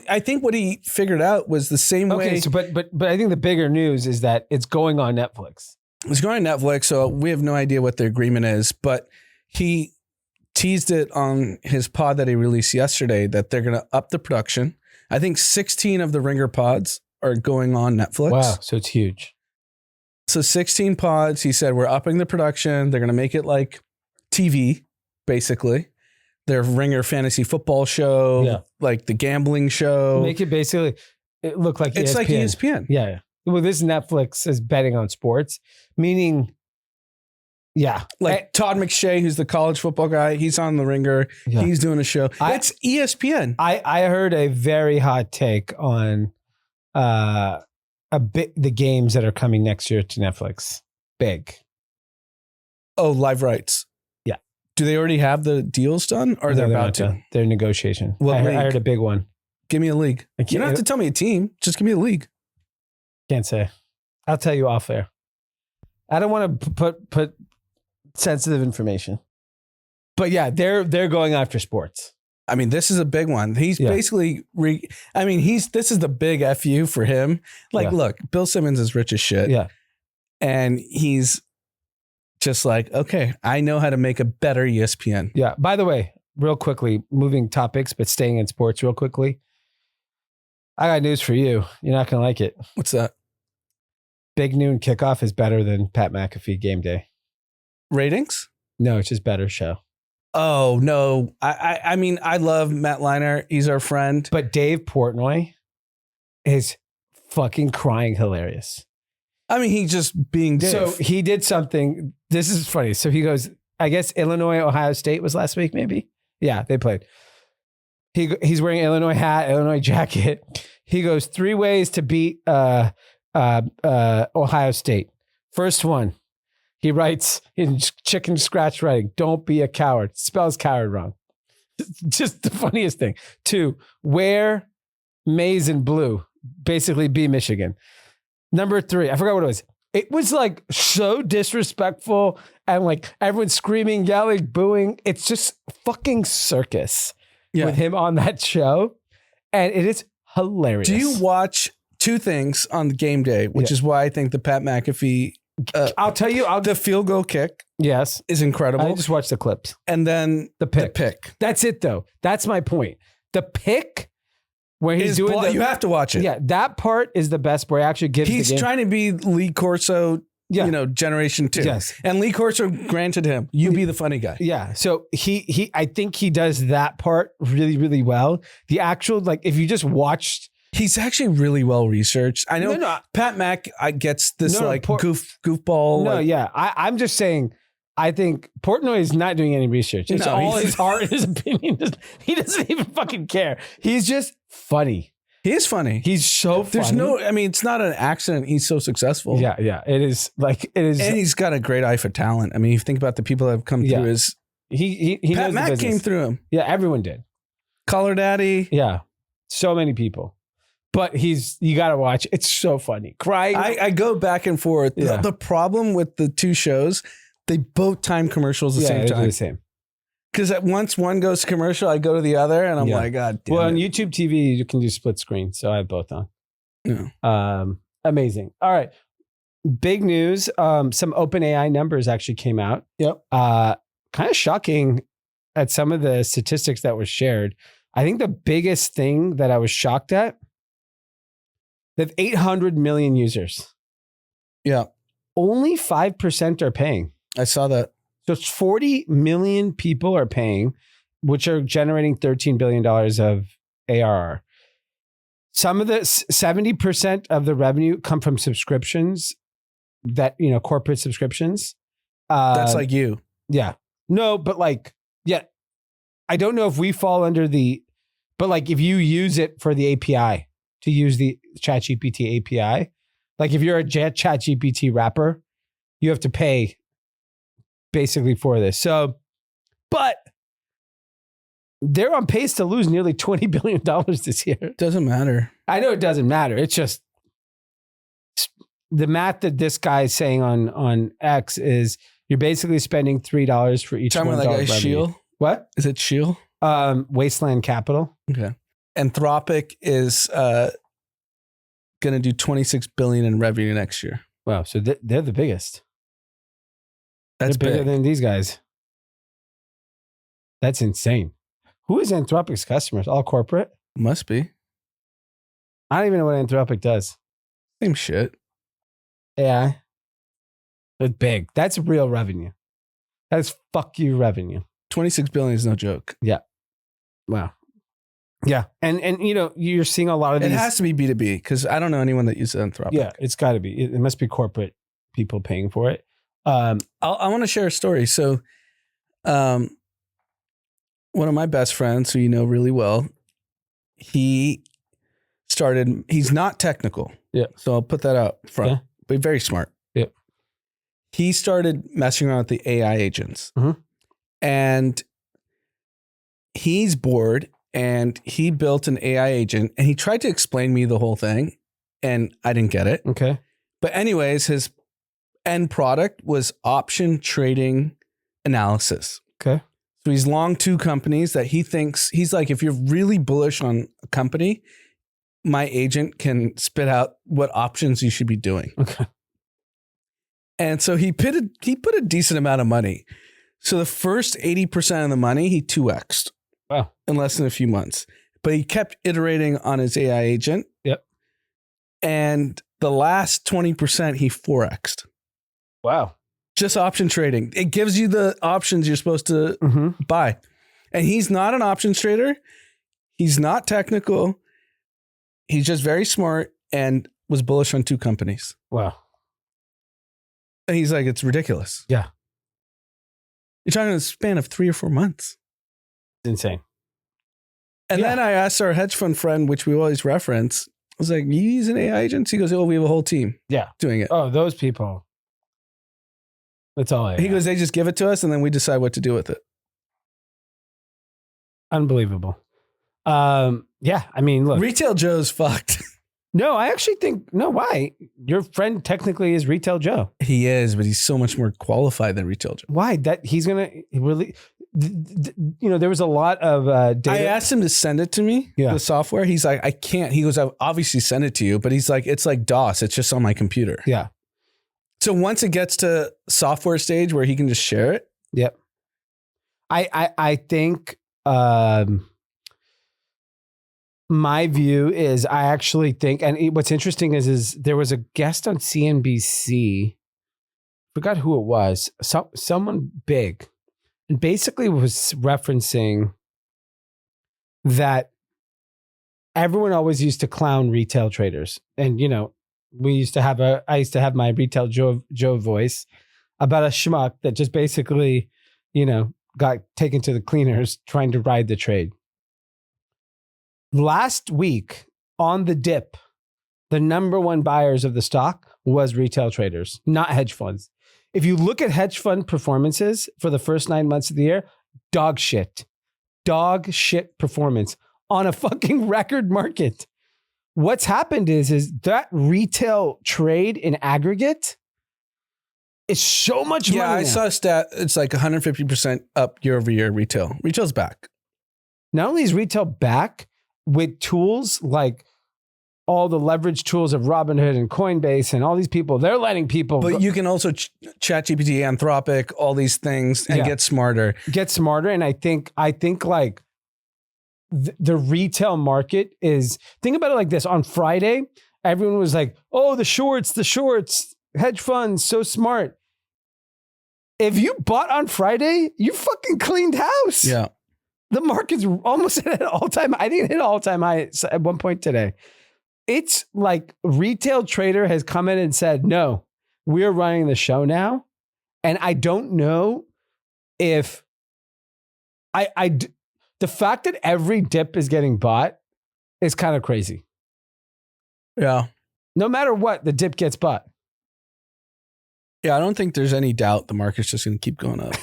I think what he figured out was the same way. Okay, so but I think the bigger news is that it's going on Netflix. It's going on Netflix, so we have no idea what the agreement is, but he teased it on his pod that he released yesterday that they're going to up the production. I think 16 of the Ringer pods are going on Netflix. Wow, so it's huge. So 16 pods, he said, we're upping the production. They're going to make it like TV, basically. Their Ringer fantasy football show, like the gambling show. Make it basically look like it's ESPN. like ESPN. Yeah. Well, this Netflix is betting on sports, meaning, like Todd McShay, who's the college football guy. He's on the Ringer. Yeah. He's doing a show. It's ESPN. I heard a very hot take on the games that are coming next year to Netflix. Big. Oh, live rights. Yeah. Do they already have the deals done, or they're about to? They're in negotiation. I heard a big one. Give me a league. You don't have to tell me a team. Just give me a league. Can't say. I'll tell you off air. I don't want to put sensitive information. But yeah, they're going after sports. I mean, this is a big one. He's basically, this is the big FU for him. Like, look, Bill Simmons is rich as shit. Yeah. And he's just like, okay, I know how to make a better ESPN. Yeah. By the way, real quickly, moving topics, but staying in sports real quickly. I got news for you. You're not going to like it. What's that? Big Noon Kickoff is better than Pat McAfee Game Day. Ratings? No, it's just better show. Oh, no. I mean, I love Matt Leinart. He's our friend. But Dave Portnoy is fucking crying hilarious. I mean, he's just being Dave. So he did something. This is funny. So he goes, I guess Illinois, Ohio State was last week, maybe? Yeah, they played. He's wearing Illinois hat, Illinois jacket. He goes 3 ways to beat Ohio State. First one, he writes in chicken scratch writing, don't be a coward. Spells coward wrong. Just the funniest thing. 2, wear maize and blue. Basically be Michigan. Number 3, I forgot what it was. It was like so disrespectful and like everyone's screaming, yelling, booing. It's just fucking circus with him on that show. And it is hilarious. Do you watch 2 things on the game day, which is why I think the Pat McAfee, I'll tell you, the field goal kick is incredible. I just watch the clips. And then the pick. That's it though. That's my point. The pick where he's doing you have to watch it. Yeah, that part is the best where he actually gives He's trying to be Lee Corso, generation 2. Yes. And Lee Corso granted him, you be the funny guy. Yeah. So I think he does that part really, really well. The actual, like, if you just watched. He's actually really well researched. I know Pat Mack gets this goofball. No, yeah. I'm just saying, I think Portnoy is not doing any research. It's all his heart, his opinion. He doesn't even fucking care. He's just funny. He is funny. He's so funny. It's not an accident he's so successful. Yeah. It is. And he's got a great eye for talent. I mean, you think about the people that have come through his. Pat Mack came through him. Yeah, everyone did. Color Daddy. Yeah. So many people. But you got to watch. It's so funny. Crying. I go back and forth. Yeah. The problem with the two shows, they both time commercials the same time. The same. Because once one goes to commercial, I go to the other, and I'm like, God damn it. On YouTube TV, you can do split screen. So I have both on. Yeah. Amazing. All right. Big news. Some OpenAI numbers actually came out. Yep. Kind of shocking at some of the statistics that were shared. I think the biggest thing that I was shocked at, they have 800 million users. Yeah. Only 5% are paying. I saw that. So it's 40 million people are paying, which are generating $13 billion of ARR. Some of the 70% of the revenue come from subscriptions that, corporate subscriptions. That's like you. Yeah. No, but I don't know if we fall under but if you use it for the API, to use the ChatGPT API, if you're a ChatGPT wrapper, you have to pay basically for this. So, but they're on pace to lose nearly $20 billion this year. Doesn't matter. I know it doesn't matter. It's just the math that this guy's saying on X is you're basically spending $3 for each $1 revenue. Shield? What? Is it Shield? Wasteland Capital. Okay. Anthropic is going to do $26 billion in revenue next year. Wow. So they're the biggest. That's bigger big. than these guys. That's insane. Who is Anthropic's customers? All corporate? Must be. I don't even know what Anthropic does. Same shit. Yeah. It's big. That's real revenue. That's fuck you revenue. 26 billion is no joke. Yeah. Wow. Yeah. And you're seeing a lot of these. It has to be B2B because I don't know anyone that uses Anthropic. Yeah, it's got to be. It must be corporate people paying for it. I want to share a story. So one of my best friends who you know really well, he's not technical. Yeah. So I'll put that out front, but very smart. Yeah. He started messing around with the AI agents and he's bored and he built an AI agent and he tried to explain me the whole thing and I didn't get it. Okay. But anyways, his end product was option trading analysis. Okay. So he's long two companies that he thinks he's like, if you're really bullish on a company, my agent can spit out what options you should be doing. Okay. And so he put a decent amount of money. So the first 80% of the money, he 2x'd. Wow. In less than a few months. But he kept iterating on his AI agent. Yep. And the last 20%, he 4x'd. Wow. Just option trading. It gives you the options you're supposed to buy. And he's not an options trader. He's not technical. He's just very smart and was bullish on two companies. Wow. And he's like, it's ridiculous. Yeah. You're talking in a span of 3 or 4 months. It's insane. And then I asked our hedge fund friend, which we always reference, I was like, you use an AI agent? He goes, oh, we have a whole team doing it. Oh, those people. That's all I have. He goes, they just give it to us and then we decide what to do with it. Unbelievable. Yeah, I mean, look. Retail Joe's fucked. No, I actually think, no, why? Your friend technically is Retail Joe. He is, but he's so much more qualified than Retail Joe. Why? That he's going to really, there was a lot of data. I asked him to send it to me, the software. He's like, I can't. He goes, I've obviously sent it to you, but he's like, it's like DOS. It's just on my computer. Yeah. So once it gets to software stage where he can just share it. Yep. I think, My view is I actually think, and what's interesting is there was a guest on CNBC, forgot who it was, someone big, and basically was referencing that everyone always used to clown retail traders. And, you know, I used to have my retail Joe voice about a schmuck that just basically, you know, got taken to the cleaners trying to ride the trade. Last week on the dip, the number one buyers of the stock was retail traders, not hedge funds. If you look at hedge fund performances for the first 9 months of the year, dog shit performance on a fucking record market. What's happened is that retail trade in aggregate is so much money. Yeah, I now. saw a stat. It's like 150% up year over year retail. Retail's back. Not only is retail back with tools like all the leverage tools of Robinhood and Coinbase and all these people, they're letting people. But you can also ChatGPT, Anthropic, all these things and get smarter. Get smarter. And I think like the retail market is, think about it like this. On Friday, everyone was like, oh, the shorts, hedge funds, so smart. If you bought on Friday, you fucking cleaned house. Yeah. The market's almost at an all-time. I think it hit an all-time high at one point today. It's like retail trader has come in and said, no, we're running the show now. And I don't know if the fact that every dip is getting bought is kind of crazy. Yeah. No matter what, the dip gets bought. Yeah, I don't think there's any doubt the market's just going to keep going up.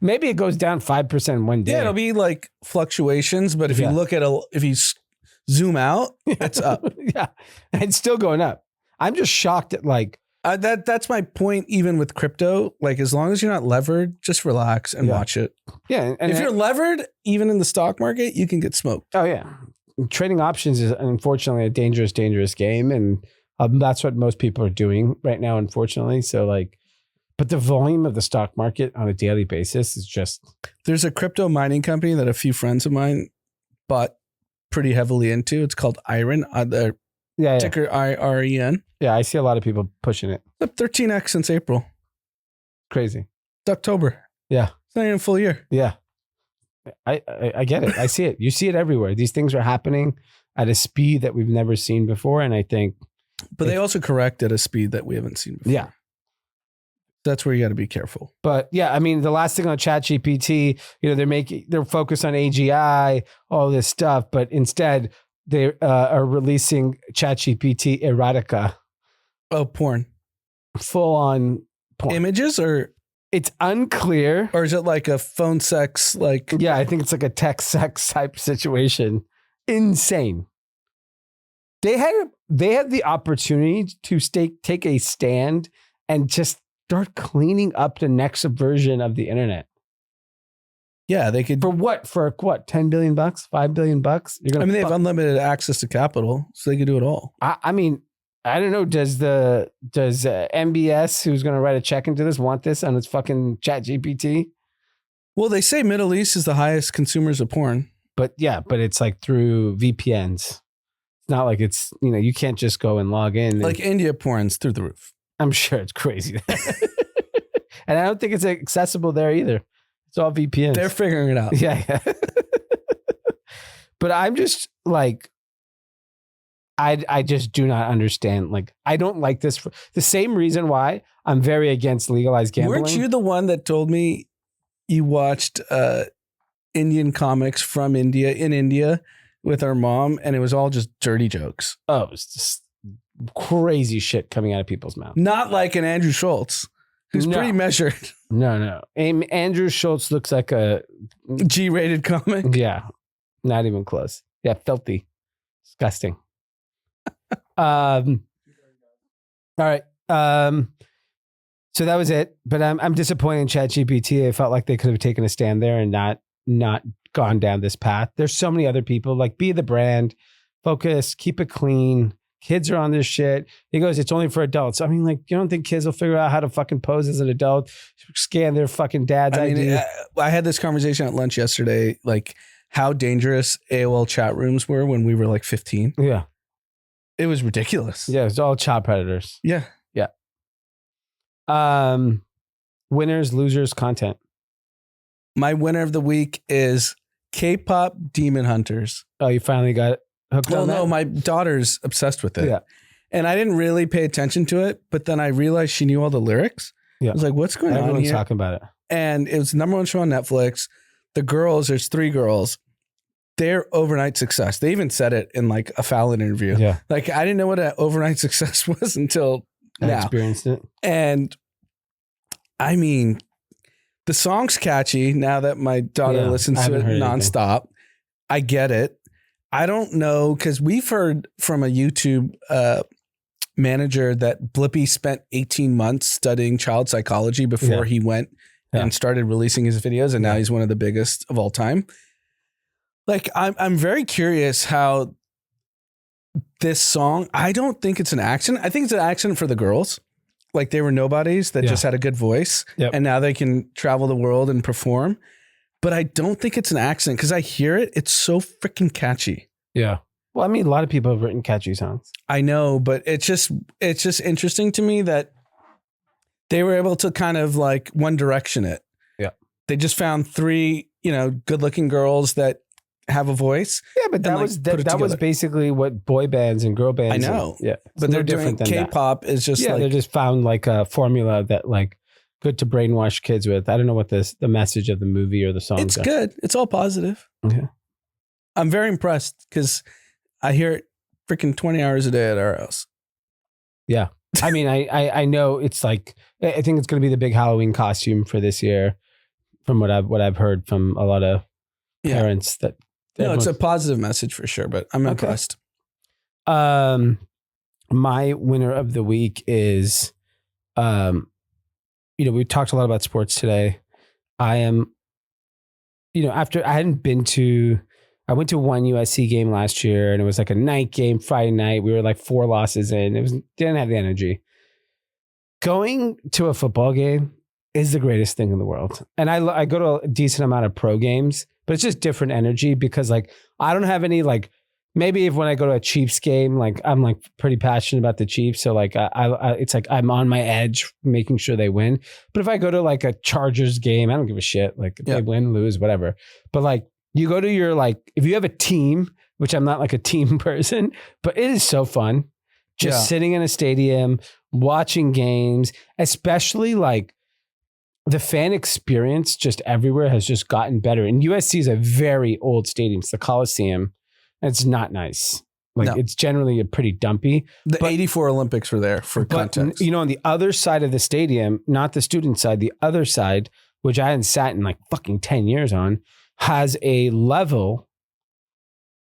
Maybe it goes down 5% one day. Yeah, it'll be like fluctuations, but if you look at if you zoom out, it's up. Yeah, it's still going up. I'm just shocked at like that's my point. Even with crypto, like as long as you're not levered, just relax and watch it. Yeah, and if you're levered, even in the stock market, you can get smoked. Oh yeah, trading options is unfortunately a dangerous game, and that's what most people are doing right now, unfortunately. So like. But the volume of the stock market on a daily basis is just... There's a crypto mining company that a few friends of mine bought pretty heavily into. It's called Iron. Ticker IREN. Yeah, I see a lot of people pushing it. Up 13x since April. Crazy. It's October. Yeah. It's not even a full year. Yeah. I get it. I see it. You see it everywhere. These things are happening at a speed that we've never seen before. And I think... But they also correct at a speed that we haven't seen before. Yeah. That's where you got to be careful. But yeah, I mean, the last thing on ChatGPT, you know, they're focused on AGI, all this stuff, but instead they are releasing ChatGPT erotica. Oh, porn. Full on porn. Images or? It's unclear. Or is it like a phone sex? Like, yeah, I think it's like a text sex type situation. Insane. They had the opportunity to take a stand and just start cleaning up the next version of the internet. Yeah, they could. For what? For what? $10 billion? $5 billion? They have unlimited access to capital, so they could do it all. I mean, I don't know. Does MBS, who's going to write a check into this, want this on its fucking ChatGPT? Well, they say Middle East is the highest consumers of porn. But yeah, but it's like through VPNs. It's not like it's, you know, you can't just go and log in. Like India porn's through the roof. I'm sure it's crazy. And I don't think it's accessible there either. It's all VPNs. They're figuring it out. Yeah. But I'm just like, I just do not understand. Like, I don't like this for the same reason why I'm very against legalized gambling. Weren't you the one that told me you watched Indian comics from India in India with our mom and it was all just dirty jokes? Oh, it was just crazy shit coming out of people's mouths. Not like an Andrew Schultz, who's pretty measured. No. Andrew Schultz looks like a G-rated comic. Yeah, not even close. Yeah, filthy, disgusting. All right. So that was it. But I'm disappointed in ChatGPT. I felt like they could have taken a stand there and not gone down this path. There's so many other people. Like, be the brand, focus, keep it clean. Kids are on this shit. He goes, it's only for adults. I mean, like, you don't think kids will figure out how to fucking pose as an adult, scan their fucking dad's ID? I had this conversation at lunch yesterday. Like, how dangerous AOL chat rooms were when we were like 15. Yeah. It was ridiculous. Yeah. It's all child predators. Yeah. Yeah. Winners, losers, content. My winner of the week is K-pop Demon Hunters. Oh, you finally got hooked on that? No, my daughter's obsessed with it. Yeah. And I didn't really pay attention to it, but then I realized she knew all the lyrics. Yeah. I was like, what's going on Everyone's here? talking about it. And it was the number one show on Netflix. The girls, there's 3 girls. They're overnight success. They even said it in like a Fallon interview. Yeah. Like I didn't know what an overnight success was until I now. experienced it. And I mean, the song's catchy now that my daughter listens to it nonstop. I get it. I don't know, because we've heard from a YouTube manager that Blippi spent 18 months studying child psychology before he went and started releasing his videos, and now he's one of the biggest of all time. Like, I'm very curious how this song, I don't think it's an accident. I think it's an accident for the girls. Like, they were nobodies that just had a good voice, and now they can travel the world and perform. But I don't think it's an accident, because I hear it. It's so freaking catchy. Yeah. Well, I mean, a lot of people have written catchy songs. I know, but it's just interesting to me that they were able to kind of like One Direction it. Yeah. They just found 3, good looking girls that have a voice. Yeah, but that was basically what boy bands and girl bands. I know. But they're doing K-pop is just they just found like a formula that like good to brainwash kids with. I don't know what the message of the movie or the song. It's good. It's all positive. Okay. I'm very impressed because I hear it freaking 20 hours a day at our house. Yeah. I mean, I know it's like, I think it's going to be the big Halloween costume for this year from what I've heard from a lot of parents that. No, it's a positive message for sure, but I'm impressed. My winner of the week is, we talked a lot about sports today. I am, after I went to one USC game last year, and it was like a night game, Friday night. We were like 4 losses in. Didn't have the energy. Going to a football game is the greatest thing in the world. And I go to a decent amount of pro games, but it's just different energy because like I don't have any like, maybe if when I go to a Chiefs game, like I'm like pretty passionate about the Chiefs. So like I it's like I'm on my edge making sure they win. But if I go to like a Chargers game, I don't give a shit. Like if they win, lose, whatever. But like you go to your like, if you have a team, which I'm not like a team person, but it is so fun. Just sitting in a stadium, watching games, especially like the fan experience just everywhere has just gotten better. And USC is a very old stadium. It's the Coliseum. It's not nice. Like it's generally a pretty dumpy. The 84 Olympics were there for context. On the other side of the stadium, not the student side, the other side, which I hadn't sat in like fucking 10 years on, has a level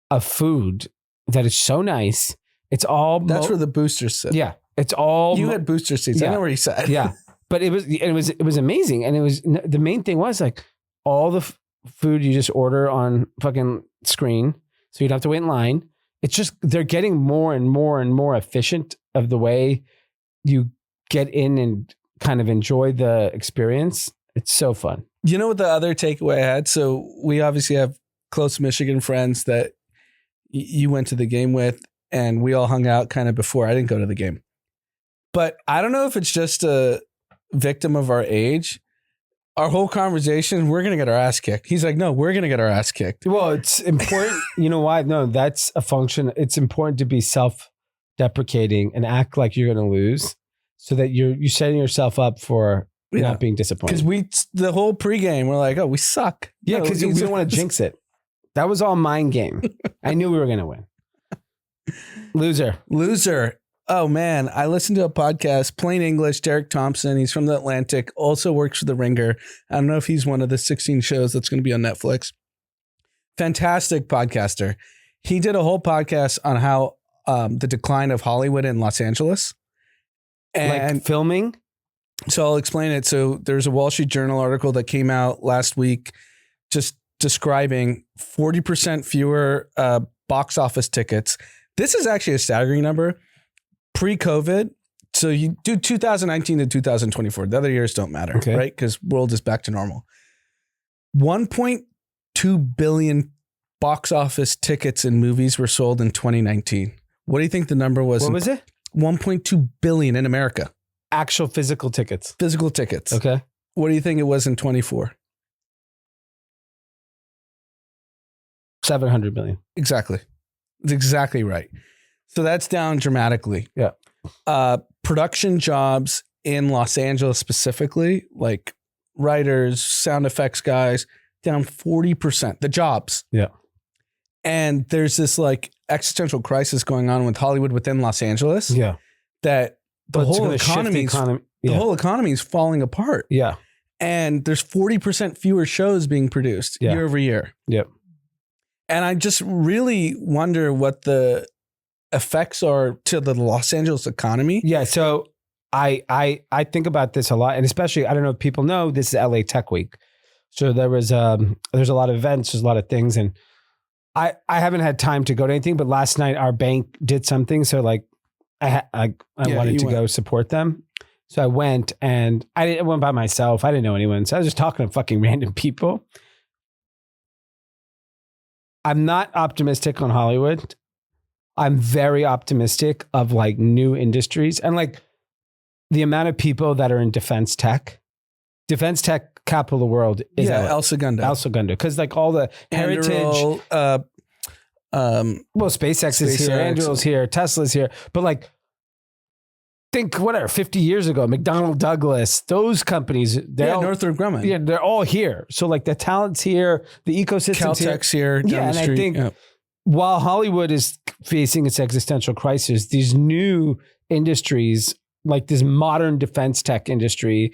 of food that is so nice. It's all that's where the boosters sit. Yeah, it's all you had booster seats. I know where you sat. Yeah, but it was amazing, and it was the main thing was like all the food you just order on fucking screen, so you'd have to wait in line. It's just they're getting more and more and more efficient of the way you get in and kind of enjoy the experience. It's so fun. You know what the other takeaway I had? So we obviously have close Michigan friends that you went to the game with, and we all hung out kind of before. I didn't go to the game. But I don't know if it's just a victim of our age. Our whole conversation, we're going to get our ass kicked. He's like, no, we're going to get our ass kicked. Well, it's important. You know why? No, that's a function. It's important to be self-deprecating and act like you're going to lose so that you're setting yourself up for not being disappointed. Because the whole pregame, we're like, oh, we suck. Yeah, because we don't want to jinx it. That was all mind game. I knew we were going to win. Loser. Oh, man. I listened to a podcast, Plain English, Derek Thompson. He's from The Atlantic, also works for The Ringer. I don't know if he's one of the 16 shows that's going to be on Netflix. Fantastic podcaster. He did a whole podcast on how the decline of Hollywood in Los Angeles. And like filming? So I'll explain it. So there's a Wall Street Journal article that came out last week just describing 40% fewer box office tickets. This is actually a staggering number. Pre-COVID, so you do 2019 to 2024. The other years don't matter, right? Because world is back to normal. 1.2 billion box office tickets in movies were sold in 2019? What do you think the number was? What was it? 1.2 billion in America. Actual physical tickets. Physical tickets. Okay. What do you think it was in 24? 700 million. Exactly. It's exactly right. So that's down dramatically. Yeah. Production jobs in Los Angeles specifically, like writers, sound effects guys, down 40%. The jobs. Yeah. And there's this like existential crisis going on with Hollywood within Los Angeles. Yeah. That the But it's whole gonna shift economy, Yeah. the whole economy is falling apart. Yeah. And there's 40% fewer shows being produced year over year. Yep. And I just really wonder what the effects are to the Los Angeles economy. Yeah. So I think about this a lot, and especially, I don't know if people know, this is LA Tech Week. So there's a lot of events, there's a lot of things, and I haven't had time to go to anything, but last night our bank did something. So like I wanted to go support them. So I went, and I went by myself. I didn't know anyone. So I was just talking to fucking random people. I'm not optimistic on Hollywood. I'm very optimistic of like new industries, and like the amount of people that are in defense tech capital of the world is El Segundo. Because like all the heritage, Anduril, well, SpaceX is here, Anduril's here, Tesla's here, but like think whatever 50 years ago, McDonnell Douglas, those companies, Northrop Grumman, yeah, they're all here. So like the talent's here, the ecosystem's Caltech's here, yeah, and I think while Hollywood is facing its existential crisis, these new industries, like this modern defense tech industry,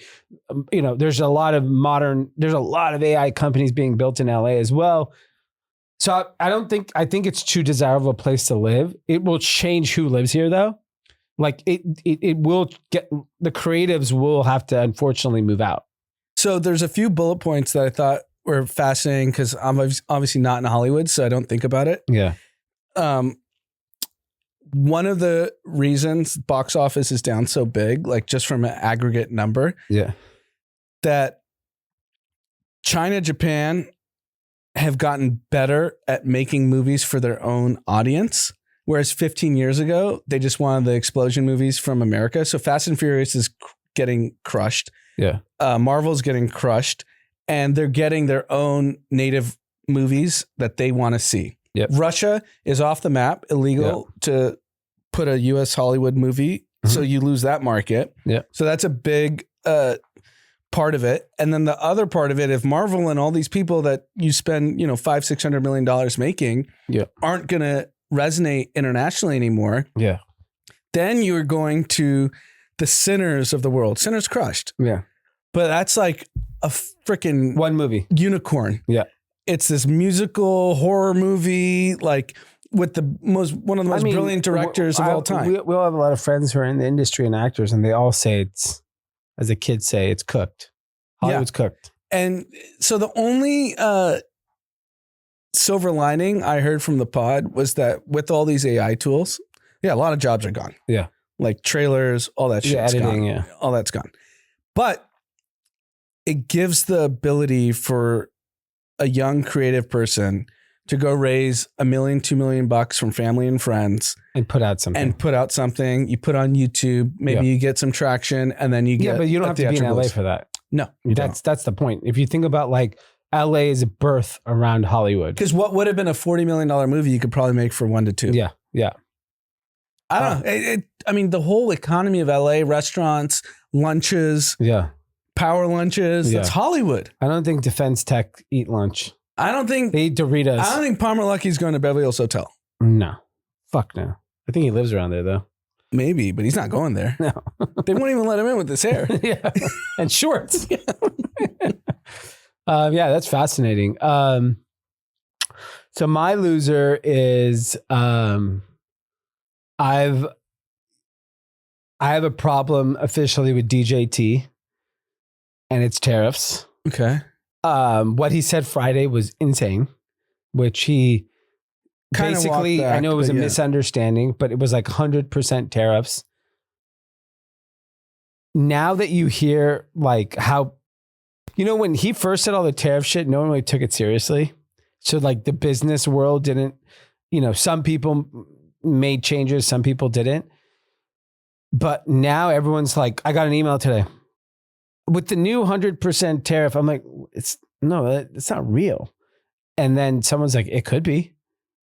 there's a lot of AI companies being built in LA as well. So I think it's too desirable a place to live. It will change who lives here though. Like it will get, the creatives will have to unfortunately move out. So there's a few bullet points that I thought were fascinating because I'm obviously not in Hollywood, so I don't think about it. Yeah. One of the reasons box office is down so big, like just from an aggregate number, that China, Japan have gotten better at making movies for their own audience. Whereas 15 years ago, they just wanted the explosion movies from America. So Fast and Furious is getting crushed. Yeah. Marvel's getting crushed, and they're getting their own native movies that they want to see. Yep. Russia is off the map, illegal to put a US Hollywood movie. Mm-hmm. So you lose that market. Yeah. So that's a big part of it. And then the other part of it, if Marvel and all these people that you spend, $500-600 million making aren't going to resonate internationally anymore. Yeah. Then you're going to the Sinners of the world. Sinners crushed. Yeah. But that's like a freaking one movie unicorn. Yeah. It's this musical horror movie, like with one of the most brilliant directors of all time. We all have a lot of friends who are in the industry and actors, and they all say it's, as the kids say, it's cooked. Hollywood's cooked. And so the only silver lining I heard from the pod was that with all these AI tools, a lot of jobs are gone. Yeah. Like trailers, all that shit's editing, gone. All that's gone. But it gives the ability for a young creative person to go raise $1 million, $2 million from family and friends and put out something. You put on YouTube, maybe you get some traction, and then you get. Yeah, but you don't have to be in LA for that. No, that's the point. If you think about like LA is a birth around Hollywood, because what would have been a $40 million movie, you could probably make for 1 to 2. Yeah, yeah. I don't know. I mean, the whole economy of LA, restaurants, lunches, power lunches, that's Hollywood. I don't think defense tech eat lunch. I don't think they eat Doritos. I don't think Palmer Lucky's going to Beverly Hills Hotel. No. Fuck no. I think he lives around there though. Maybe, but he's not going there. No. They won't even let him in with his hair. Yeah. And shorts. That's fascinating. So my loser is I have a problem officially with DJT and its tariffs. Okay. What he said Friday was insane, which he kind basically, back, I know it was a misunderstanding, but it was like 100% tariffs. Now that you hear like how, when he first said all the tariff shit, no one really took it seriously. So like the business world didn't, some people made changes, some people didn't. But now everyone's like, I got an email today with the new 100% tariff. I'm like, it's not real. And then someone's like, it could be.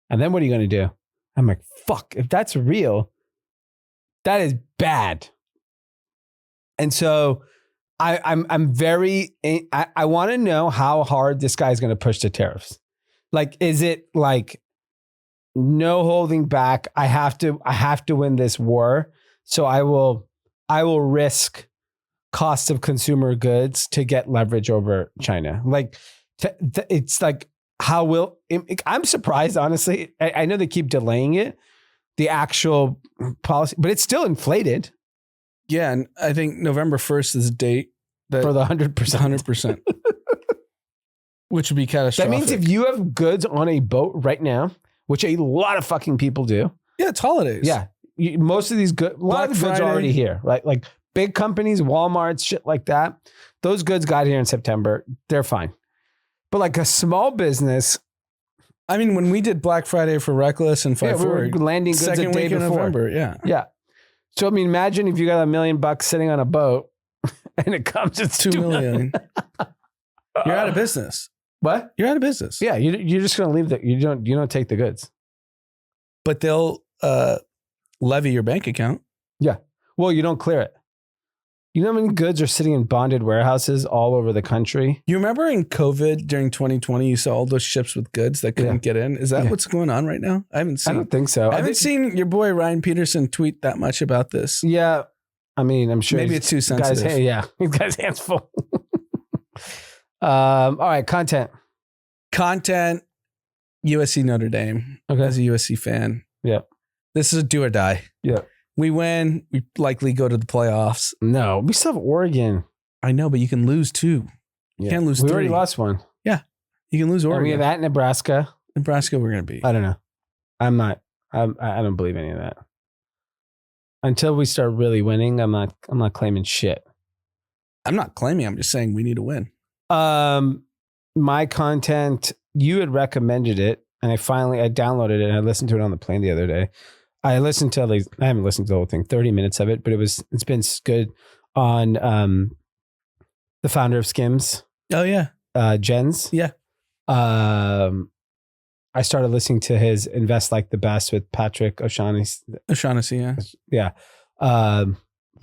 And then what are you going to do? I'm like, fuck, if that's real, that is bad. And so I'm very, I want to know how hard this guy's going to push the tariffs. Like, is it like no holding back? I have to win this war. So I will risk cost of consumer goods to get leverage over China. Like it's like, I'm surprised, honestly. I know they keep delaying it, the actual policy, but it's still inflated. Yeah. And I think November 1st is the date for the 100%. 100%. Which would be catastrophic. That means if you have goods on a boat right now, which a lot of fucking people do. Yeah, it's holidays. Yeah. Most of these goods, a lot of goods are already here, right? Like big companies, Walmart, shit like that. Those goods got here in September. They're fine. But like a small business. I mean, when we did Black Friday for Reckless and Pfaff, we were landing goods second a day week in before. November. Yeah. Yeah. So, I mean, imagine if you got $1 million sitting on a boat and it comes at $2 million. You're out of business. What? You're out of business. Yeah. You're just going to leave you don't take the goods. But they'll levy your bank account. Yeah. Well, you don't clear it. You know how many goods are sitting in bonded warehouses all over the country? You remember in COVID during 2020, you saw all those ships with goods that couldn't get in? Is that what's going on right now? I don't think so. I haven't seen your boy Ryan Peterson tweet that much about this. Yeah. I mean, I'm sure maybe it's too sensitive. His guy's hands full. All right. Content, USC Notre Dame. Okay. As a USC fan. Yeah. This is a do or die. Yeah. We win. We likely go to the playoffs. No, we still have Oregon. I know, but you can lose 2. You can't lose 3. We already lost 1. Yeah. You can lose Oregon. And we have at Nebraska. Nebraska we're going to beat. I don't know. I don't believe any of that. Until we start really winning, I'm not claiming shit. I'm not claiming. I'm just saying we need to win. My content, you had recommended it, and I downloaded it and I listened to it on the plane the other day. I haven't listened to the whole thing, 30 minutes of it, but it's been good on the founder of Skims. Oh yeah. Jens. Yeah. I started listening to his Invest Like the Best with Patrick O'Shaughnessy, yeah. Yeah.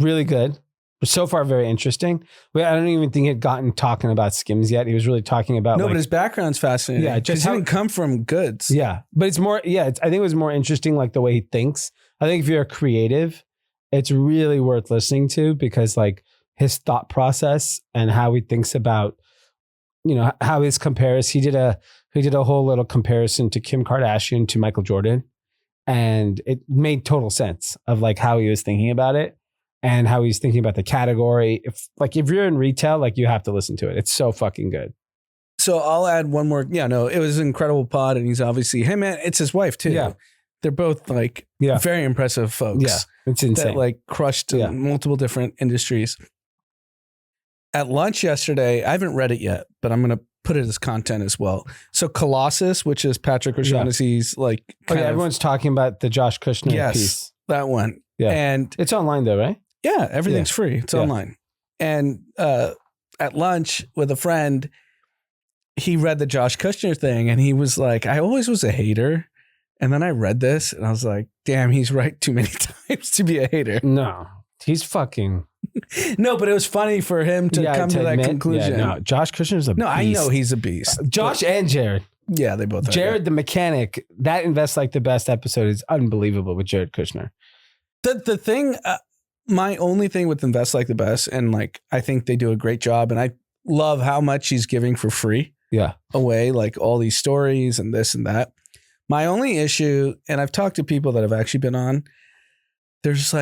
Really good. So far, very interesting. But I don't even think he had gotten talking about Skims yet. He was really talking about but his background's fascinating. Yeah, just he didn't come from goods. Yeah, but it's more. Yeah, I think it was more interesting, like the way he thinks. I think if you're a creative, it's really worth listening to because like his thought process and how he thinks about, how his compares. He did a whole little comparison to Kim Kardashian to Michael Jordan, and it made total sense of like how he was thinking about it. And how he's thinking about the category. If you're in retail, like you have to listen to it. It's so fucking good. So I'll add one more. Yeah, no, it was an incredible pod, and he's obviously it's his wife too. Yeah, they're both very impressive folks. Yeah, it's insane. That crushed multiple different industries. At lunch yesterday, I haven't read it yet, but I'm gonna put it as content as well. So Colossus, which is Patrick O'Shaughnessy's everyone's talking about the Josh Kushner piece. That one. Yeah, and it's online though, right? Yeah, everything's free. It's online. And at lunch with a friend, he read the Josh Kushner thing and he was like, I always was a hater. And then I read this and I was like, damn, he's right too many times to be a hater. No, he's fucking. No, but it was funny for him to come to that conclusion. Yeah, no, Josh Kushner's a beast. No, I know he's a beast. Josh and Jared. Yeah, they both are. Jared, the mechanic, that Invest Like the Best episode is unbelievable with Jared Kushner. The thing, my only thing with Invest Like the Best, and I think they do a great job, and I love how much he's giving for free away, all these stories and this and that. My only issue, and I've talked to people that have actually been on, they're just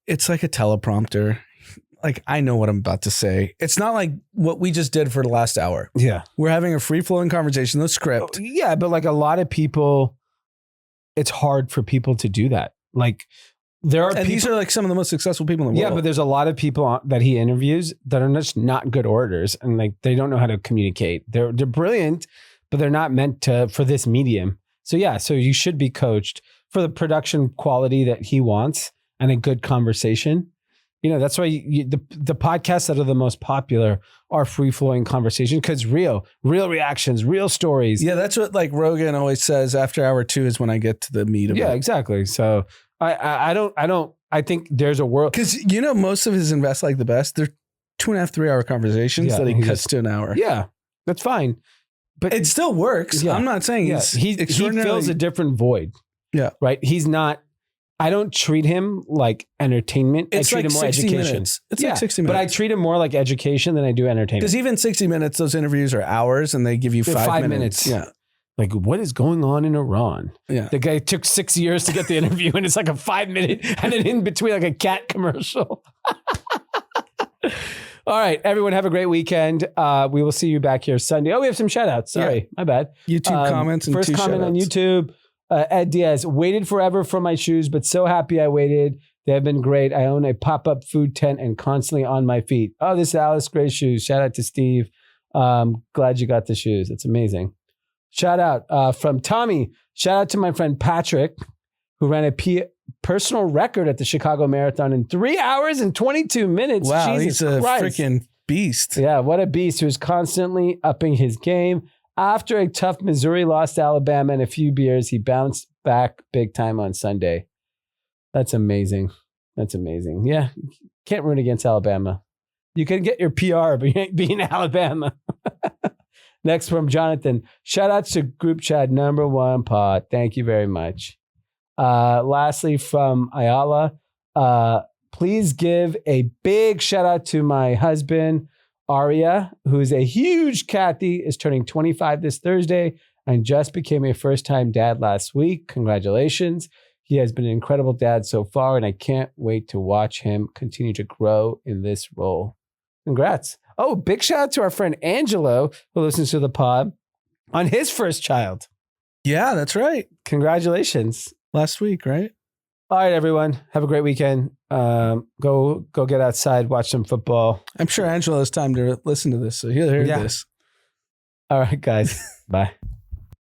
it's like a teleprompter. I know what I'm about to say. It's not like what we just did for the last hour. Yeah. We're having a free-flowing conversation, no script. Yeah, but a lot of people, it's hard for people to do that. There are these are some of the most successful people in the world. Yeah, but there's a lot of people that he interviews that are just not good orators and they don't know how to communicate. They're brilliant, but they're not meant for this medium. So yeah, so you should be coached for the production quality that he wants and a good conversation. That's why the podcasts that are the most popular are free-flowing conversation because real reactions, real stories. Yeah, that's what like Rogan always says. After hour 2 is when I get to the meat of it. Yeah, exactly. So I think there's a world because most of his Invest Like the Best, they're 2.5, 3 hour conversations that he cuts to an hour. Yeah, that's fine, but it still works. Yeah. I'm not saying he fills a different void. Yeah, right. He's not. I don't treat him like entertainment. I treat him more education. Minutes. It's like 60 minutes. But I treat him more like education than I do entertainment. Because even 60 minutes, those interviews are hours and they give you 5 minutes. Yeah. Like, what is going on in Iran? Yeah. The guy took 6 years to get the interview and it's like a 5 minute and then in between like a cat commercial. All right, everyone have a great weekend. We will see you back here Sunday. Oh, we have some shout outs. Sorry, my bad. YouTube comments and first comment on YouTube. Ed Diaz, waited forever for my shoes, but so happy I waited. They have been great. I own a pop-up food tent and constantly on my feet. Oh, this is Alice Gray shoes. Shout out to Steve. Glad you got the shoes. It's amazing. Shout out from Tommy. Shout out to my friend Patrick, who ran a personal record at the Chicago Marathon in 3 hours and 22 minutes. Wow, Jesus he's a freaking beast. Yeah, what a beast who's constantly upping his game. After a tough Missouri loss to Alabama and a few beers, he bounced back big time on Sunday. That's amazing. That's amazing. Yeah, can't root against Alabama. You can get your PR, but you ain't beating Alabama. Next from Jonathan. Shout out to Group Chat #1 pod. Thank you very much. Lastly from Ayala. Please give a big shout out to my husband, Aria, who's a huge Kathy, is turning 25 this Thursday and just became a first-time dad last week. Congratulations. He has been an incredible dad so far, and I can't wait to watch him continue to grow in this role. Congrats. Oh, big shout out to our friend Angelo, who listens to the pod, on his first child. Yeah, that's right. Congratulations. Last week, right? All right, everyone. Have a great weekend. Go get outside, watch some football. I'm sure Angelo has time to listen to this, so he'll hear this. All right, guys. Bye.